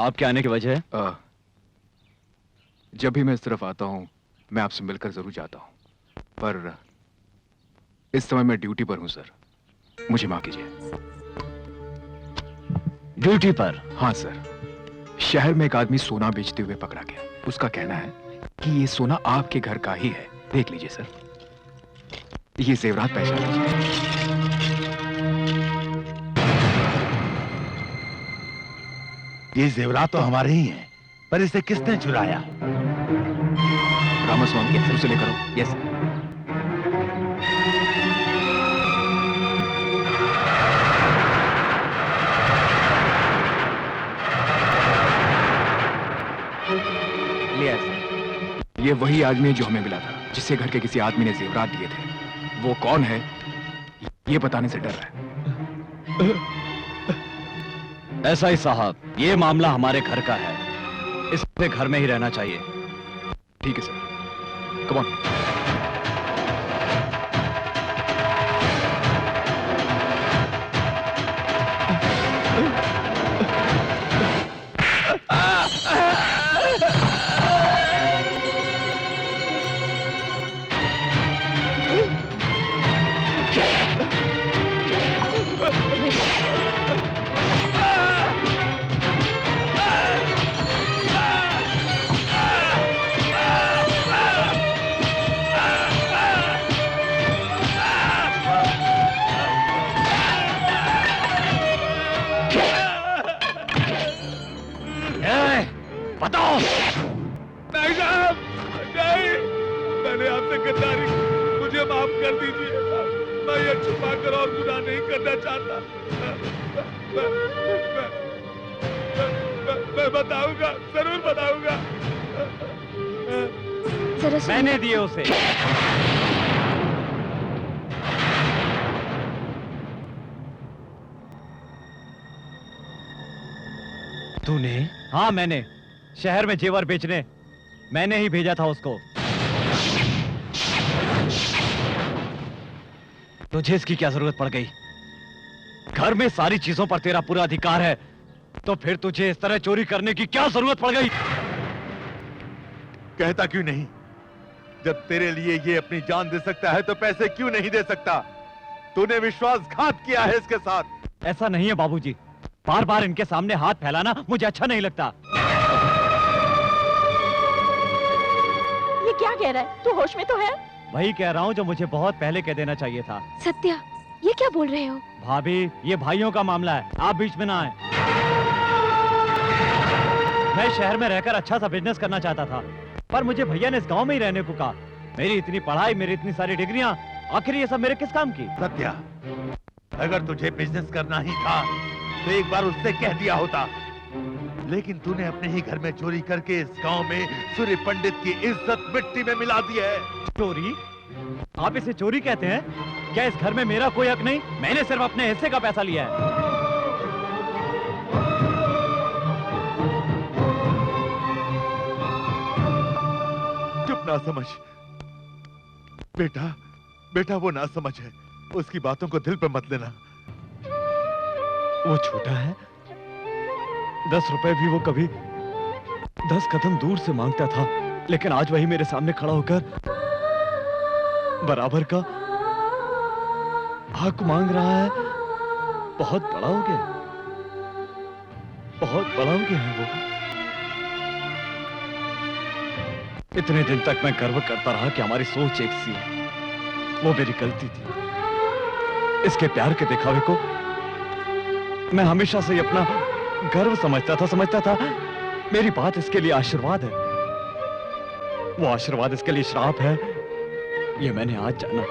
आपके आने की वजह है? जब भी मैं इस तरफ आता हूं मैं आपसे मिलकर जरूर जाता हूं, पर इस समय मैं ड्यूटी पर हूं सर, मुझे माफ कीजिए। ड्यूटी पर? हाँ सर, शहर में एक आदमी सोना बेचते हुए पकड़ा गया। उसका कहना है कि ये सोना आपके घर का ही है। देख लीजिए सर, ये जेवरात पहचान लीजिए। ये जेवरात तो हमारे ही हैं, पर इसे किसने चुराया? रामास्वामी है, उसे लेकर आओ। Yes sir. ये वही आदमी है जो हमें मिला था, जिससे घर के किसी आदमी ने जेवरात दिए थे। वो कौन है ये बताने से डर रहा है। ऐसा ही साहब, ये मामला हमारे घर का है, इसे घर में ही रहना चाहिए। ठीक है सर, कम ऑन। बताओ। नहीं साहब, नहीं। गुनाह नहीं करना चाहता। मैं बताऊंगा, जरूर बताऊंगा। मैंने दिए उसे। तूने? हाँ मैंने। शहर में जेवर बेचने मैंने ही भेजा था उसको। तुझे इसकी क्या जरूरत पड़ गई? घर में सारी चीजों पर तेरा पूरा अधिकार है, तो फिर तुझे इस तरह चोरी करने की क्या जरूरत पड़ गई? कहता क्यों नहीं? जब तेरे लिए ये अपनी जान दे सकता है तो पैसे क्यों नहीं दे सकता? तूने विश्वासघात किया है इसके साथ। ऐसा नहीं है बाबूजी, बार बार इनके सामने हाथ फैलाना मुझे अच्छा नहीं लगता। ये क्या कह रहा है? तू होश में तो है? वही कह रहा हूँ जो मुझे बहुत पहले कह देना चाहिए था। सत्या, ये क्या बोल रहे हो? भाभी, ये भाइयों का मामला है, आप बीच में ना आए। मैं शहर में रहकर अच्छा सा बिजनेस करना चाहता था, पर मुझे भैया ने इस गांव में ही रहने को कहा। मेरी इतनी पढ़ाई, मेरी इतनी सारी डिग्रियां, आखिर ये सब मेरे किस काम की? सत्या, अगर तुझे बिजनेस करना ही था तो एक बार उससे कह दिया होता, लेकिन तूने अपने ही घर में चोरी करके इस गांव में सूर्य पंडित की इज्जत मिट्टी में मिला दी है। चोरी? आप इसे चोरी कहते हैं? क्या इस घर में मेरा कोई हक नहीं? मैंने सिर्फ अपने हिस्से का पैसा लिया है। चुप ना समझ बेटा, बेटा वो ना समझ है, उसकी बातों को दिल पे मत लेना। वो छोटा है, 10 रुपए भी वो कभी 10 कदम दूर से मांगता था, लेकिन आज वही मेरे सामने खड़ा होकर बराबर का हक मांग रहा है। बहुत बड़ा हो गया, बहुत बड़ा हो गया है वो। इतने दिन तक मैं गर्व करता रहा कि हमारी सोच एक सी है, वो मेरी गलती थी। इसके प्यार के दिखावे को मैं हमेशा से अपना गर्व समझता था। मेरी बात इसके लिए आशीर्वाद है, वो आशीर्वाद इसके लिए श्राप है, ये मैंने आज जाना।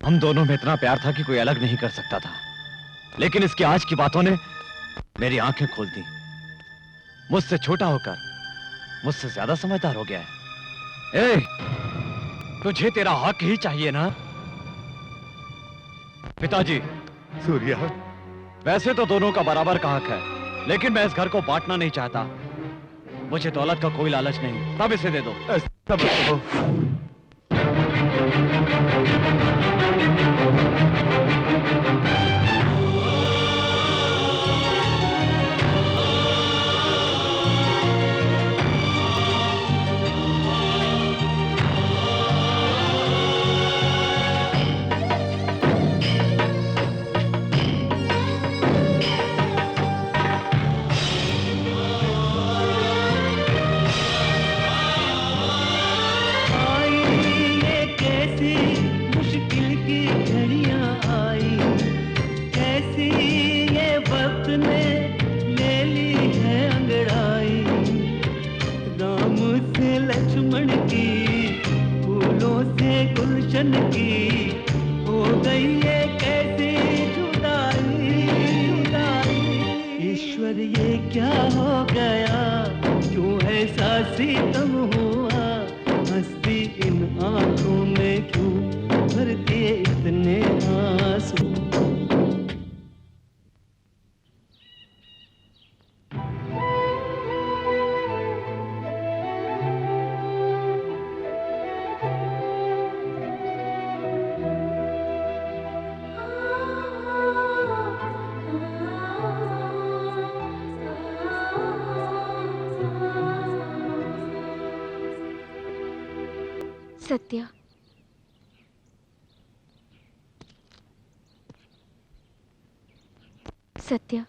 हम दोनों में इतना प्यार था कि कोई अलग नहीं कर सकता था, लेकिन इसकी आज की बातों ने मेरी आंखें खोल दी। मुझसे छोटा होकर मुझसे ज्यादा समझदार हो गया है। ए, तुझे तेरा हक ही चाहिए ना? पिताजी। सूर्या, वैसे तो दोनों का बराबर का हक है, लेकिन मैं इस घर को बांटना नहीं चाहता। मुझे दौलत का कोई लालच नहीं, तब इसे दे दो। तब सत्या, सत्या,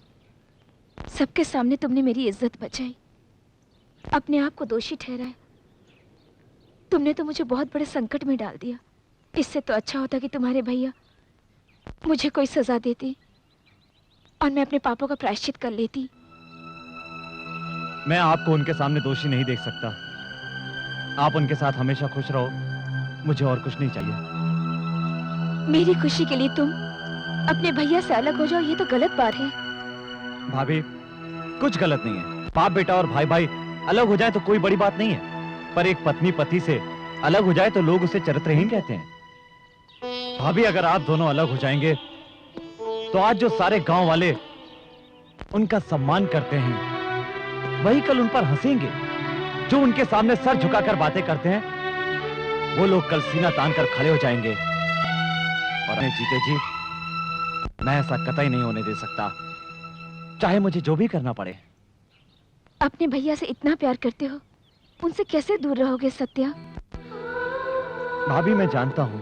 सबके सामने तुमने मेरी इज्जत बचाई, अपने आप को दोषी ठहराया। तुमने तो मुझे बहुत बड़े संकट में डाल दिया। इससे तो अच्छा होता कि तुम्हारे भैया मुझे कोई सजा देते और मैं अपने पापों का प्रायश्चित कर लेती। मैं आपको उनके सामने दोषी नहीं देख सकता। आप उनके साथ हमेशा खुश रहो, मुझे और कुछ नहीं चाहिए। मेरी खुशी के लिए तुम अपने भैया से अलग हो जाओ, ये तो गलत बात है। भाभी, कुछ गलत नहीं है। बाप बेटा और भाई भाई अलग हो जाए तो कोई बड़ी बात नहीं है, पर एक पत्नी पति से अलग हो जाए तो लोग उसे चरित्रहीन कहते हैं। भाभी, अगर आप दोनों अलग हो जाएंगे तो आज जो सारे गांव वाले उनका सम्मान करते हैं, वही कल उन पर हंसेंगे। जो उनके सामने सर झुकाकर बातें करते हैं, वो लोग कल सीना तान कर खड़े हो जाएंगे। और जीते जी मैं ऐसा कतई नहीं होने दे सकता, चाहे मुझे जो भी करना पड़े। अपने भैया से इतना प्यार करते हो, उनसे कैसे दूर रहोगे सत्या? भाभी, मैं जानता हूं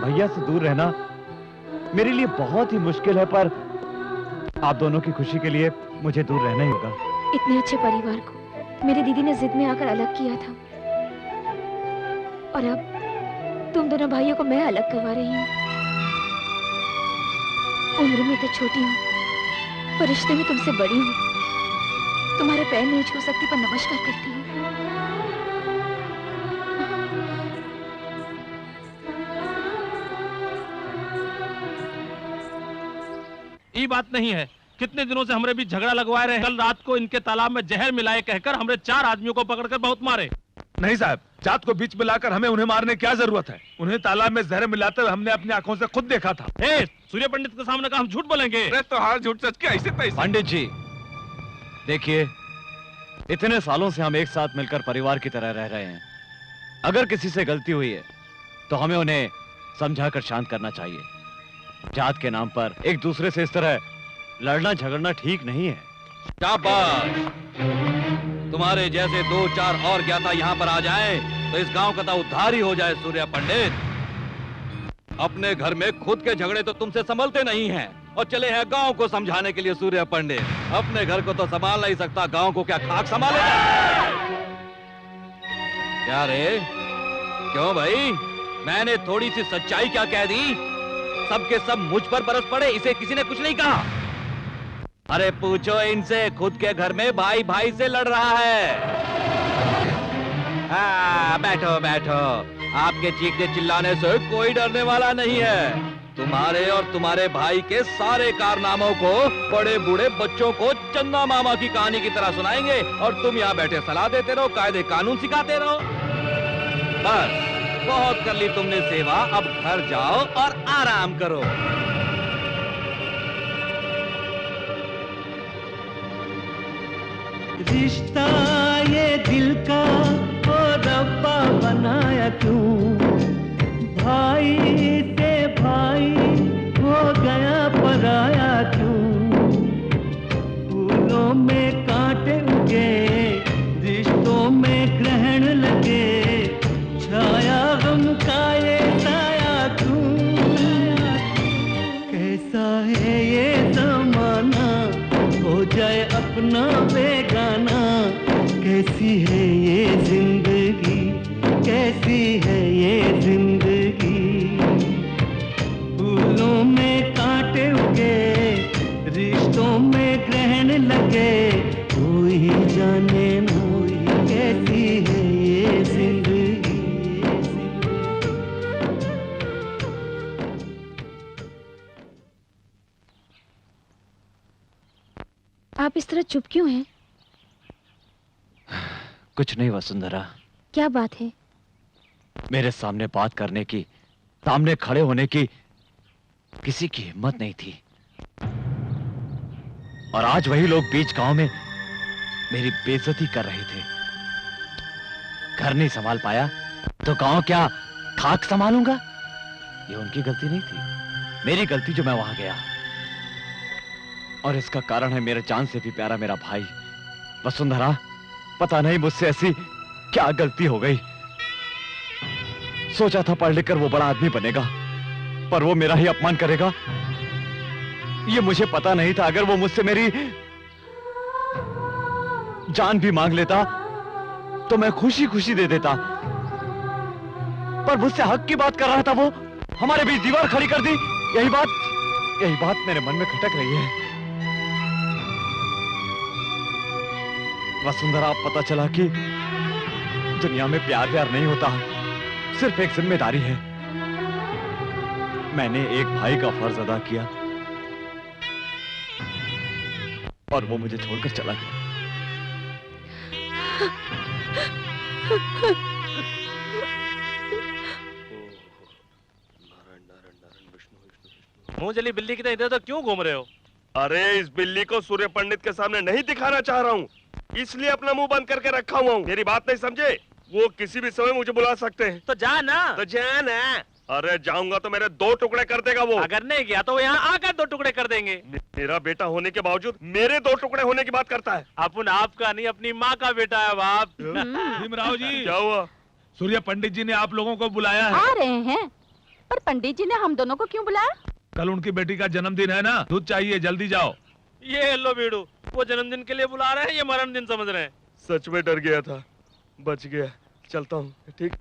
भैया से दूर रहना मेरे लिए बहुत ही मुश्किल है, पर आप दोनों की खुशी के लिए मुझे दूर रहना ही होगा। इतने अच्छे परिवार को मेरी दीदी ने जिद में आकर अलग किया था, और अब तुम दोनों भाइयों को मैं अलग करवा रही हूँ। उम्र में तो छोटी हूँ, पर रिश्ते में तुमसे बड़ी हूँ। तुम्हारे पैर नहीं छू सकती, पर नमस्कार करती हूँ। ये बात नहीं है, कितने दिनों से हमरे बीच झगड़ा लगवाए रहे। कल रात को इनके तालाब में जहर मिलाए कहकर हमरे 4 आदमियों को पकड़कर बहुत मारे। नहीं साहब, जात को बीच में लाकर हमें उन्हें मारने की क्या जरूरत है? उन्हें तालाब में जहर मिलाते हुए हमने अपनी आंखों से खुद देखा था। सूर्य पंडित के सामने का हम झूठ बोलेंगे? अरे तो हार झूठ सच के ऐसे तैसे। पंडित जी देखिए, इतने सालों से हम एक साथ मिलकर परिवार की तरह रह रहे हैं। अगर किसी से गलती हुई है तो हमें उन्हें समझाकर शांत करना चाहिए। जात के नाम पर एक दूसरे से इस तरह लड़ना झगड़ना ठीक नहीं है। शाबाश! तुम्हारे जैसे 2-4 और ज्ञाता यहाँ पर आ जाएं, तो इस गांव का तो उद्धार ही हो जाए। सूर्य पंडित, अपने घर में खुद के झगड़े तो तुमसे संभलते नहीं हैं, और चले हैं गांव को समझाने के लिए। सूर्य पंडित अपने घर को तो संभाल नहीं सकता, गांव को क्या खाक संभालेगा? क्या रे, क्यों भाई? मैंने थोड़ी सी सच्चाई क्या कह दी? सबके सब मुझ पर बरस पड़े, इसे किसी ने कुछ नहीं कहा। अरे पूछो इनसे, खुद के घर में भाई भाई से लड़ रहा है। हाँ, बैठो बैठो, आपके चीखने चिल्लाने से कोई डरने वाला नहीं है। तुम्हारे और तुम्हारे भाई के सारे कारनामों को बड़े बूढ़े बच्चों को चंदा मामा की कहानी की तरह सुनाएंगे, और तुम यहाँ बैठे सलाह देते रहो, कायदे कानून सिखाते रहो। बस बहुत कर ली तुमने सेवा, अब घर जाओ और आराम करो। रिश्ता ये दिल का ओ रब्बा बनाया क्यों? भाई से भाई हो गया पराया क्यों? फूलों में कांटे उगे, रिश्तों में ग्रहण लगे, छाया गम का ये साया क्यों? कैसा है ये जमाना, हो जाए अपना बेगाना। कैसी है ये जिंदगी, कैसी है ये जिंदगी? फूलों में कांटे उगे, रिश्तों में ग्रहण लगे, कोई जाने ना कैसी है ये जिंदगी। आप इस तरह चुप क्यों हैं? कुछ नहीं वसुंधरा। क्या बात है? मेरे सामने बात करने की, सामने खड़े होने की किसी की हिम्मत नहीं थी, और आज वही लोग बीच गांव में मेरी बेइज्जती कर रहे थे। घर नहीं संभाल पाया तो गांव क्या खाक संभालूंगा? ये उनकी गलती नहीं थी, मेरी गलती जो मैं वहां गया। और इसका कारण है मेरे जान से भी प्यारा मेरा भाई। वसुंधरा, पता नहीं मुझसे ऐसी क्या गलती हो गई। सोचा था पढ़ लिखकर वो बड़ा आदमी बनेगा, पर वो मेरा ही अपमान करेगा। ये मुझे पता नहीं था, अगर वो मुझसे मेरी जान भी मांग लेता तो मैं खुशी खुशी दे देता, पर मुझसे हक की बात कर रहा था वो, हमारे बीच दीवार खड़ी कर दी। यही बात मेरे मन में खटक रही है। वसुंधरा, अब पता चला कि दुनिया में प्यार व्यार नहीं होता, सिर्फ एक जिम्मेदारी है। मैंने एक भाई का फर्ज अदा किया और वो मुझे छोड़कर चला गया। मुंह जली बिल्ली की तरह इधर तो क्यों घूम रहे हो? अरे इस बिल्ली को सूर्य पंडित के सामने नहीं दिखाना चाह रहा हूँ, इसलिए अपना मुंह बंद करके रखा हुआ हूँ। मेरी बात नहीं समझे? वो किसी भी समय मुझे बुला सकते हैं। तो जा ना। तो जा ना। अरे जाऊंगा तो मेरे 2 टुकड़े कर देगा वो। अगर नहीं गया तो वो यहाँ आकर 2 टुकड़े कर देंगे। मेरा बेटा होने के बावजूद मेरे 2 टुकड़े होने की बात करता है। अपन आपका नहीं, अपनी माँ का बेटा है बाप। भीमराव जी, क्या हुआ? सूर्य पंडित जी ने आप लोगों को बुलाया है। आ रहे हैं, पर पंडित जी ने हम दोनों को क्यों बुलाया? कल उनकी बेटी का जन्मदिन है ना, दूध चाहिए, जल्दी जाओ। ये लो बीड़ू, वो जन्मदिन के लिए बुला रहे हैं, ये मरण दिन समझ रहे हैं। सच में डर गया था, बच गया। चलता हूँ, ठीक।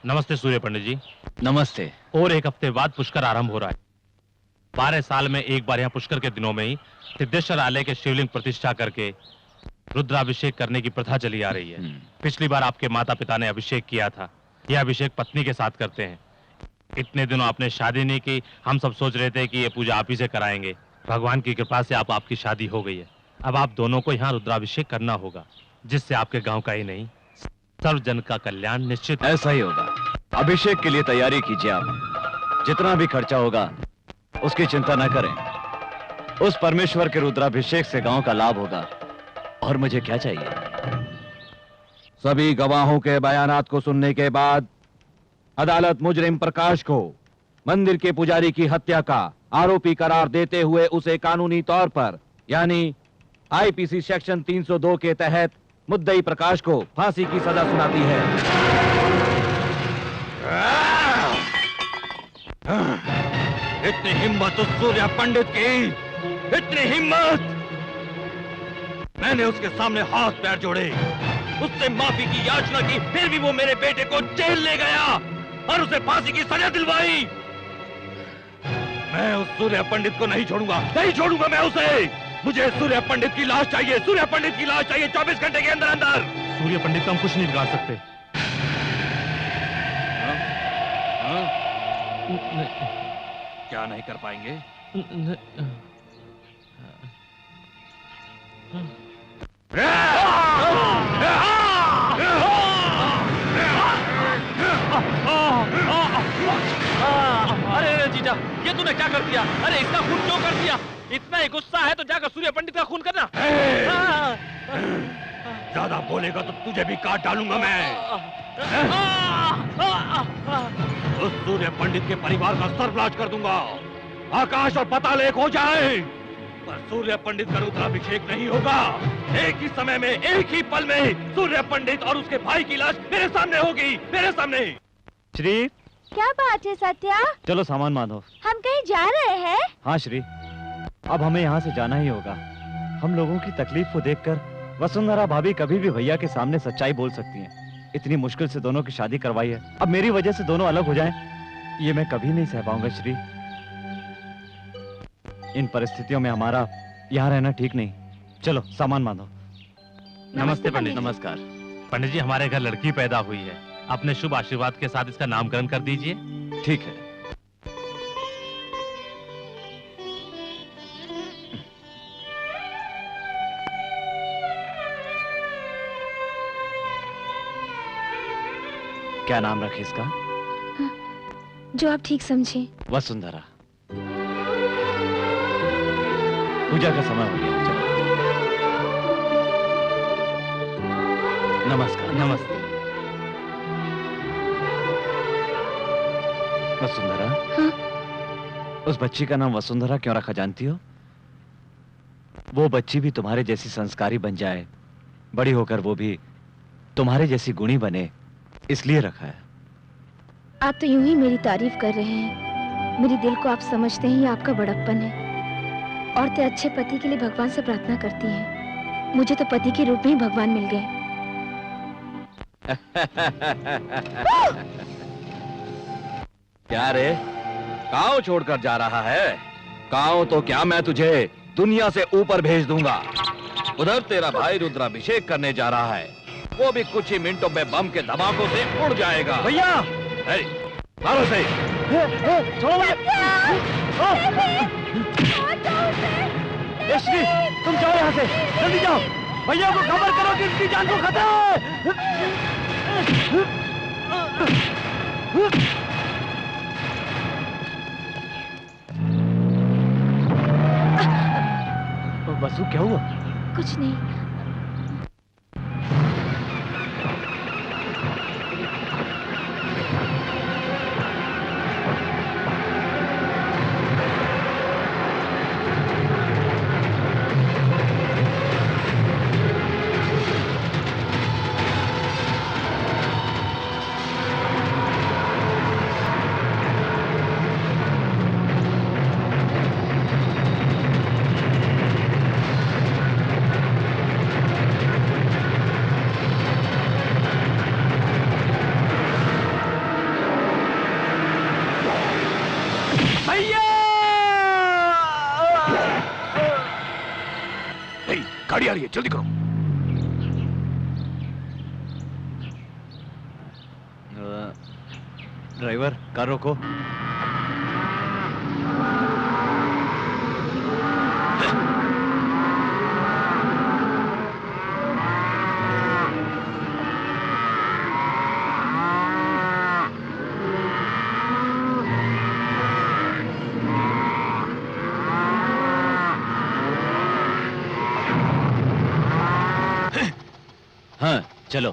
नमस्ते सूर्य पंडित जी। नमस्ते। और एक हफ्ते बाद पुष्कर आरंभ हो रहा है। 12 साल में एक बार यहाँ पुष्कर के दिनों में ही सिद्धेश्वर आलय के शिवलिंग प्रतिष्ठा करके रुद्राभिषेक करने की प्रथा चली आ रही है। पिछली बार आपके माता पिता ने अभिषेक किया था, यह अभिषेक पत्नी के साथ करते हैं। इतने दिनों आपने शादी नहीं की, हम सब सोच रहे थे कि ये पूजा आप ही से कराएंगे। भगवान की कृपा से आपकी शादी हो गई है। अब आप दोनों को यहाँ रुद्राभिषेक करना होगा, जिससे आपके गाँव का ही नहीं सर्व जन का कल्याण निश्चित। ऐसा ही होगा। अभिषेक के लिए तैयारी कीजिए आप। जितना भी खर्चा होगा उसकी चिंता न करें। उस परमेश्वर के रुद्राभिषेक से गांव का लाभ होगा। और मुझे क्या चाहिए? सभी गवाहों के बयानात को सुनने के बाद अदालत मुजरिम प्रकाश को मंदिर के पुजारी की हत्या का आरोपी करार देते हुए उसे कानूनी तौर पर यानी आईपीसी सेक्शन 302 के तहत मुद्दई प्रकाश को फांसी की सजा सुनाती है। इतनी हिम्मत उस सूर्य पंडित की, इतनी हिम्मत! मैंने उसके सामने हाथ पैर जोड़े, उससे माफी की याचना की, फिर भी वो मेरे बेटे को जेल ले गया और उसे फांसी की सजा दिलवाई। मैं उस सूर्य पंडित को नहीं छोड़ूंगा, नहीं छोड़ूंगा मैं उसे। मुझे सूर्य पंडित की लाश चाहिए, सूर्य पंडित की लाश चाहिए 24 घंटे के अंदर अंदर। सूर्य पंडित का हम कुछ नहीं बिगाड़ सकते। क्या नहीं कर पाएंगे? अरे जीजा, ये तूने क्या कर दिया? अरे इसका खून क्यों कर दिया? इतना ही गुस्सा है तो जाकर सूर्य पंडित का खून करना। ज्यादा बोलेगा तो तुझे भी काट डालूंगा मैं। उस सूर्य पंडित के परिवार का सर्वनाश कर दूंगा। आकाश और पाताल एक हो जाए, पर सूर्य पंडित का रुद्राभिषेक नहीं होगा। एक ही समय में, एक ही पल में सूर्य पंडित और उसके भाई की लाश मेरे सामने होगी, मेरे सामने। श्री, क्या बात है सत्या? चलो सामान बांधो। हम कहीं जा रहे हैं? हाँ श्री, अब हमें यहाँ से जाना ही होगा। हम लोगों की तकलीफ को देखकर वसुंधरा भाभी कभी भी भैया के सामने सच्चाई बोल सकती हैं। इतनी मुश्किल से दोनों की शादी करवाई है, अब मेरी वजह से दोनों अलग हो जाएं, ये मैं कभी नहीं सह पाऊंगा श्री। इन परिस्थितियों में हमारा यहाँ रहना ठीक नहीं। चलो सामान बांधो। नमस्ते पंडित। नमस्कार पंडित जी, हमारे घर लड़की पैदा हुई है, अपने शुभ आशीर्वाद के साथ इसका नामकरण कर दीजिए। ठीक है। क्या नाम रखे इसका? जो आप ठीक समझे। वसुंधरा। पूजा का समय हो गया, चलो। नमस्कार। नमस्ते। वसुंधरा। हाँ? उस बच्ची का नाम वसुंधरा क्यों रखा जानती हो? वो बच्ची भी तुम्हारे जैसी संस्कारी बन जाए, बड़ी होकर वो भी तुम्हारे जैसी गुणी बने, इसलिए रखा है। आप तो यूं ही मेरी तारीफ कर रहे हैं। मेरे दिल को आप समझते हैं, ये आपका बड़प्पन है। औरतें अच्छे पति के लिए भगवान से प्रार्थना करती हैं। मुझे तो पति के रूप में ही भगवान मिल गए। क्या रे, गांव छोड़कर जा रहा है? गांव तो क्या, मैं तुझे दुनिया से ऊपर भेज दूंगा। उधर तेरा भाई रुद्राभिषेक करने जा रहा है, वो भी कुछ ही मिनटों में बम के धमाकों से उड़ जाएगा। भैया मारो से। यश्वी, तुम जाओ यहाँ से, जल्दी जाओ। भैया को खबर करो कि इसकी जान को खतरा है। बसु, क्या हुआ? कुछ नहीं। गाड़ी आ रही है, जल्दी करो। ड्राइवर, कार रोको। हाँ, चलो।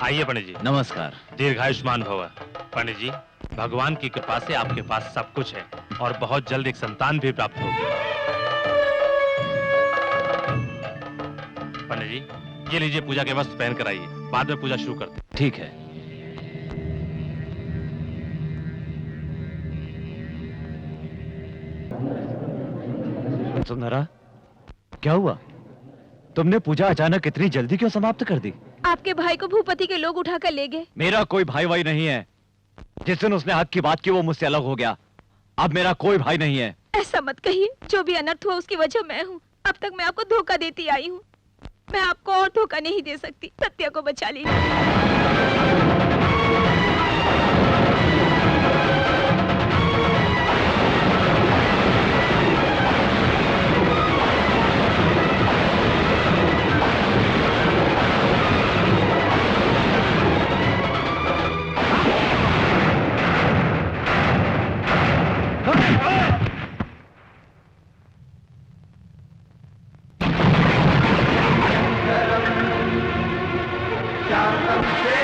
आइए पंडित जी। नमस्कार। दीर्घायुष्मान भव। पंडित जी, भगवान की कृपा से आपके पास सब कुछ है और बहुत जल्द एक संतान भी प्राप्त होगी। पंडित जी, ये लीजिए, पूजा के वस्त्र पहन कर आइए, बाद में पूजा शुरू करते हैं। ठीक है। सुंदरा, क्या हुआ? तुमने पूजा अचानक इतनी जल्दी क्यों समाप्त कर दी? आपके भाई को भूपति के लोग उठाकर ले गए। मेरा कोई भाई वाई नहीं है। जिस दिन उसने हक की बात की वो मुझसे अलग हो गया। अब मेरा कोई भाई नहीं है। ऐसा मत कहिए, जो भी अनर्थ हुआ उसकी वजह मैं हूँ। अब तक मैं आपको धोखा देती आई हूँ। मैं आपको और धोखा नहीं दे सकती। सत्या को बचा लीजिए। क्या तुमसे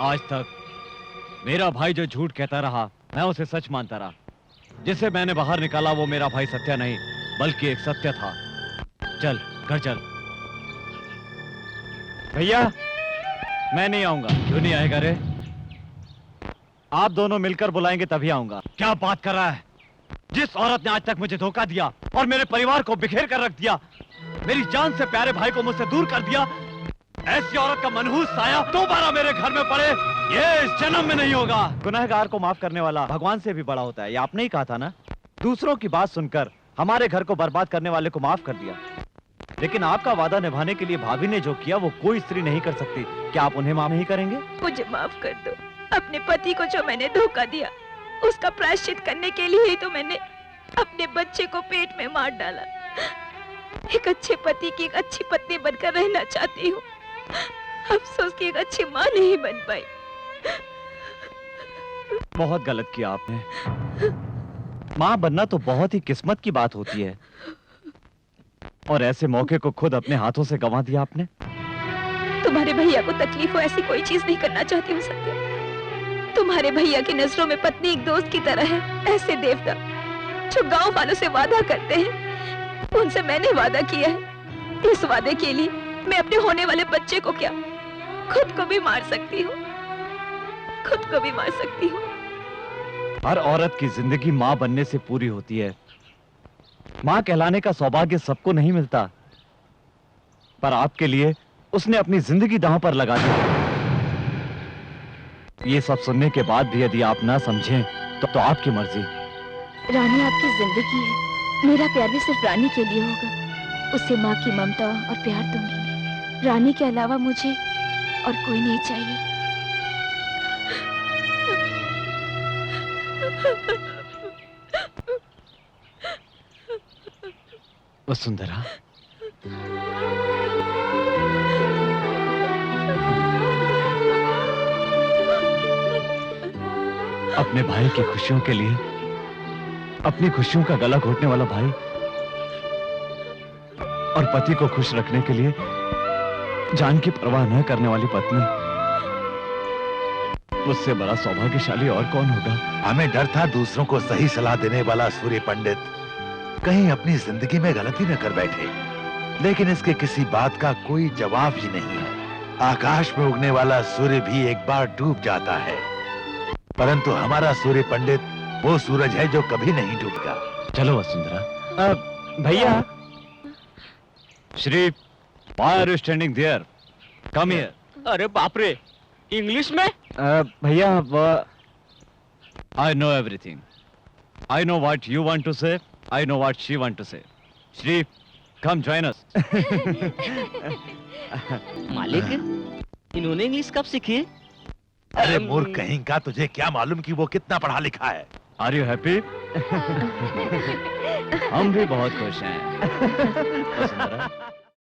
आज तक मेरा भाई जो झूठ कहता रहा मैं उसे सच मानता रहा। जिसे मैंने बाहर निकाला वो मेरा भाई सत्या नहीं बल्कि एक सत्य था। चल घर चल। भैया मैं नहीं आऊंगा। क्यों नहीं आएगा रे? आप दोनों मिलकर बुलाएंगे तभी आऊंगा। क्या बात कर रहा है? जिस औरत ने आज तक मुझे धोखा दिया और मेरे परिवार को बिखेर कर रख दिया, मेरी जान से प्यारे भाई को मुझसे दूर कर दिया, ऐसी औरत का मनहूस साया दोबारा मेरे घर में पड़े ये इस जन्म में नहीं होगा। गुनहगार को माफ करने वाला भगवान से भी बड़ा होता है, ये आपने ही कहा था ना। दूसरों की बात सुनकर हमारे घर को बर्बाद करने वाले को माफ कर दिया, लेकिन आपका वादा निभाने के लिए भाभी ने जो किया वो कोई स्त्री नहीं कर सकती। क्या आप उन्हें माफ नहीं करेंगे? मुझे माफ कर दो। अपने पति को जो मैंने धोखा दिया उसका प्रायश्चित करने के लिए ही तो मैंने अपने बच्चे को पेट में मार डाला। एक अच्छे पति की एक अच्छी पत्नी बनकर रहना चाहती हूँ, अफसोस की एक अच्छी माँ नहीं बन पाई। बहुत गलत किया आपने। माँ बनना तो बहुत ही किस्मत की बात होती है और ऐसे मौके को खुद अपने हाथों से गंवा दिया आपने। तुम्हारे भैया को तकलीफ हो ऐसी कोई चीज नहीं करना चाहती हूँ सत्या। तुम्हारे भैया की नजरों में पत्नी एक दोस्त की तरह है। ऐसे देवता जो गांव वालों से वादा करते हैं, उनसे मैंने वादा किया है। इस वादे के लिए मैं अपने होने वाले बच्चे को क्या खुद को भी मार सकती हूँ, खुद को भी मार सकती हूँ। हर औरत की जिंदगी माँ बनने से पूरी होती है। माँ कहलाने का सौभाग्य सबको नहीं मिलता, पर आपके लिए उसने अपनी जिंदगी दांव पर लगा दी। ये सब सुनने के बाद भी यदि आप ना समझें तो आपकी मर्जी। रानी आपकी जिंदगी है, मेरा प्यार भी सिर्फ रानी के लिए होगा। उससे माँ की ममता और प्यार दूंगी। रानी के अलावा मुझे और कोई नहीं चाहिए। वसुंधरा, अपने भाई की खुशियों के लिए अपनी खुशियों का गला घोटने वाला भाई और पति को खुश रखने के लिए जान की परवाह न करने वाली पत्नी, उससे बड़ा सौभाग्यशाली और कौन होगा? हमें डर था दूसरों को सही सलाह देने वाला सूर्य पंडित कहीं अपनी जिंदगी में गलती न कर बैठे, लेकिन इसके किसी बात का कोई जवाब ही नहीं है। आकाश में उगने वाला सूर्य भी एक बार डूब जाता है, परंतु हमारा सूर्य पंडित वो सूरज है जो कभी नहीं डूबता। चलो वसुंधरा। भैया, Shri, why are you standing there? Come here. अरे बाप रे, इंग्लिश में? भैया, I know everything. I know what you want to say. I know what she want to say. Shri, come join us. मालिक, इन्होंने इंग्लिश कब सीखी? अरे मूर्ख कहीं का, तुझे क्या मालूम कि वो कितना पढ़ा लिखा है? Are you happy? हम भी बहुत खुश हैं। वसुंधरा,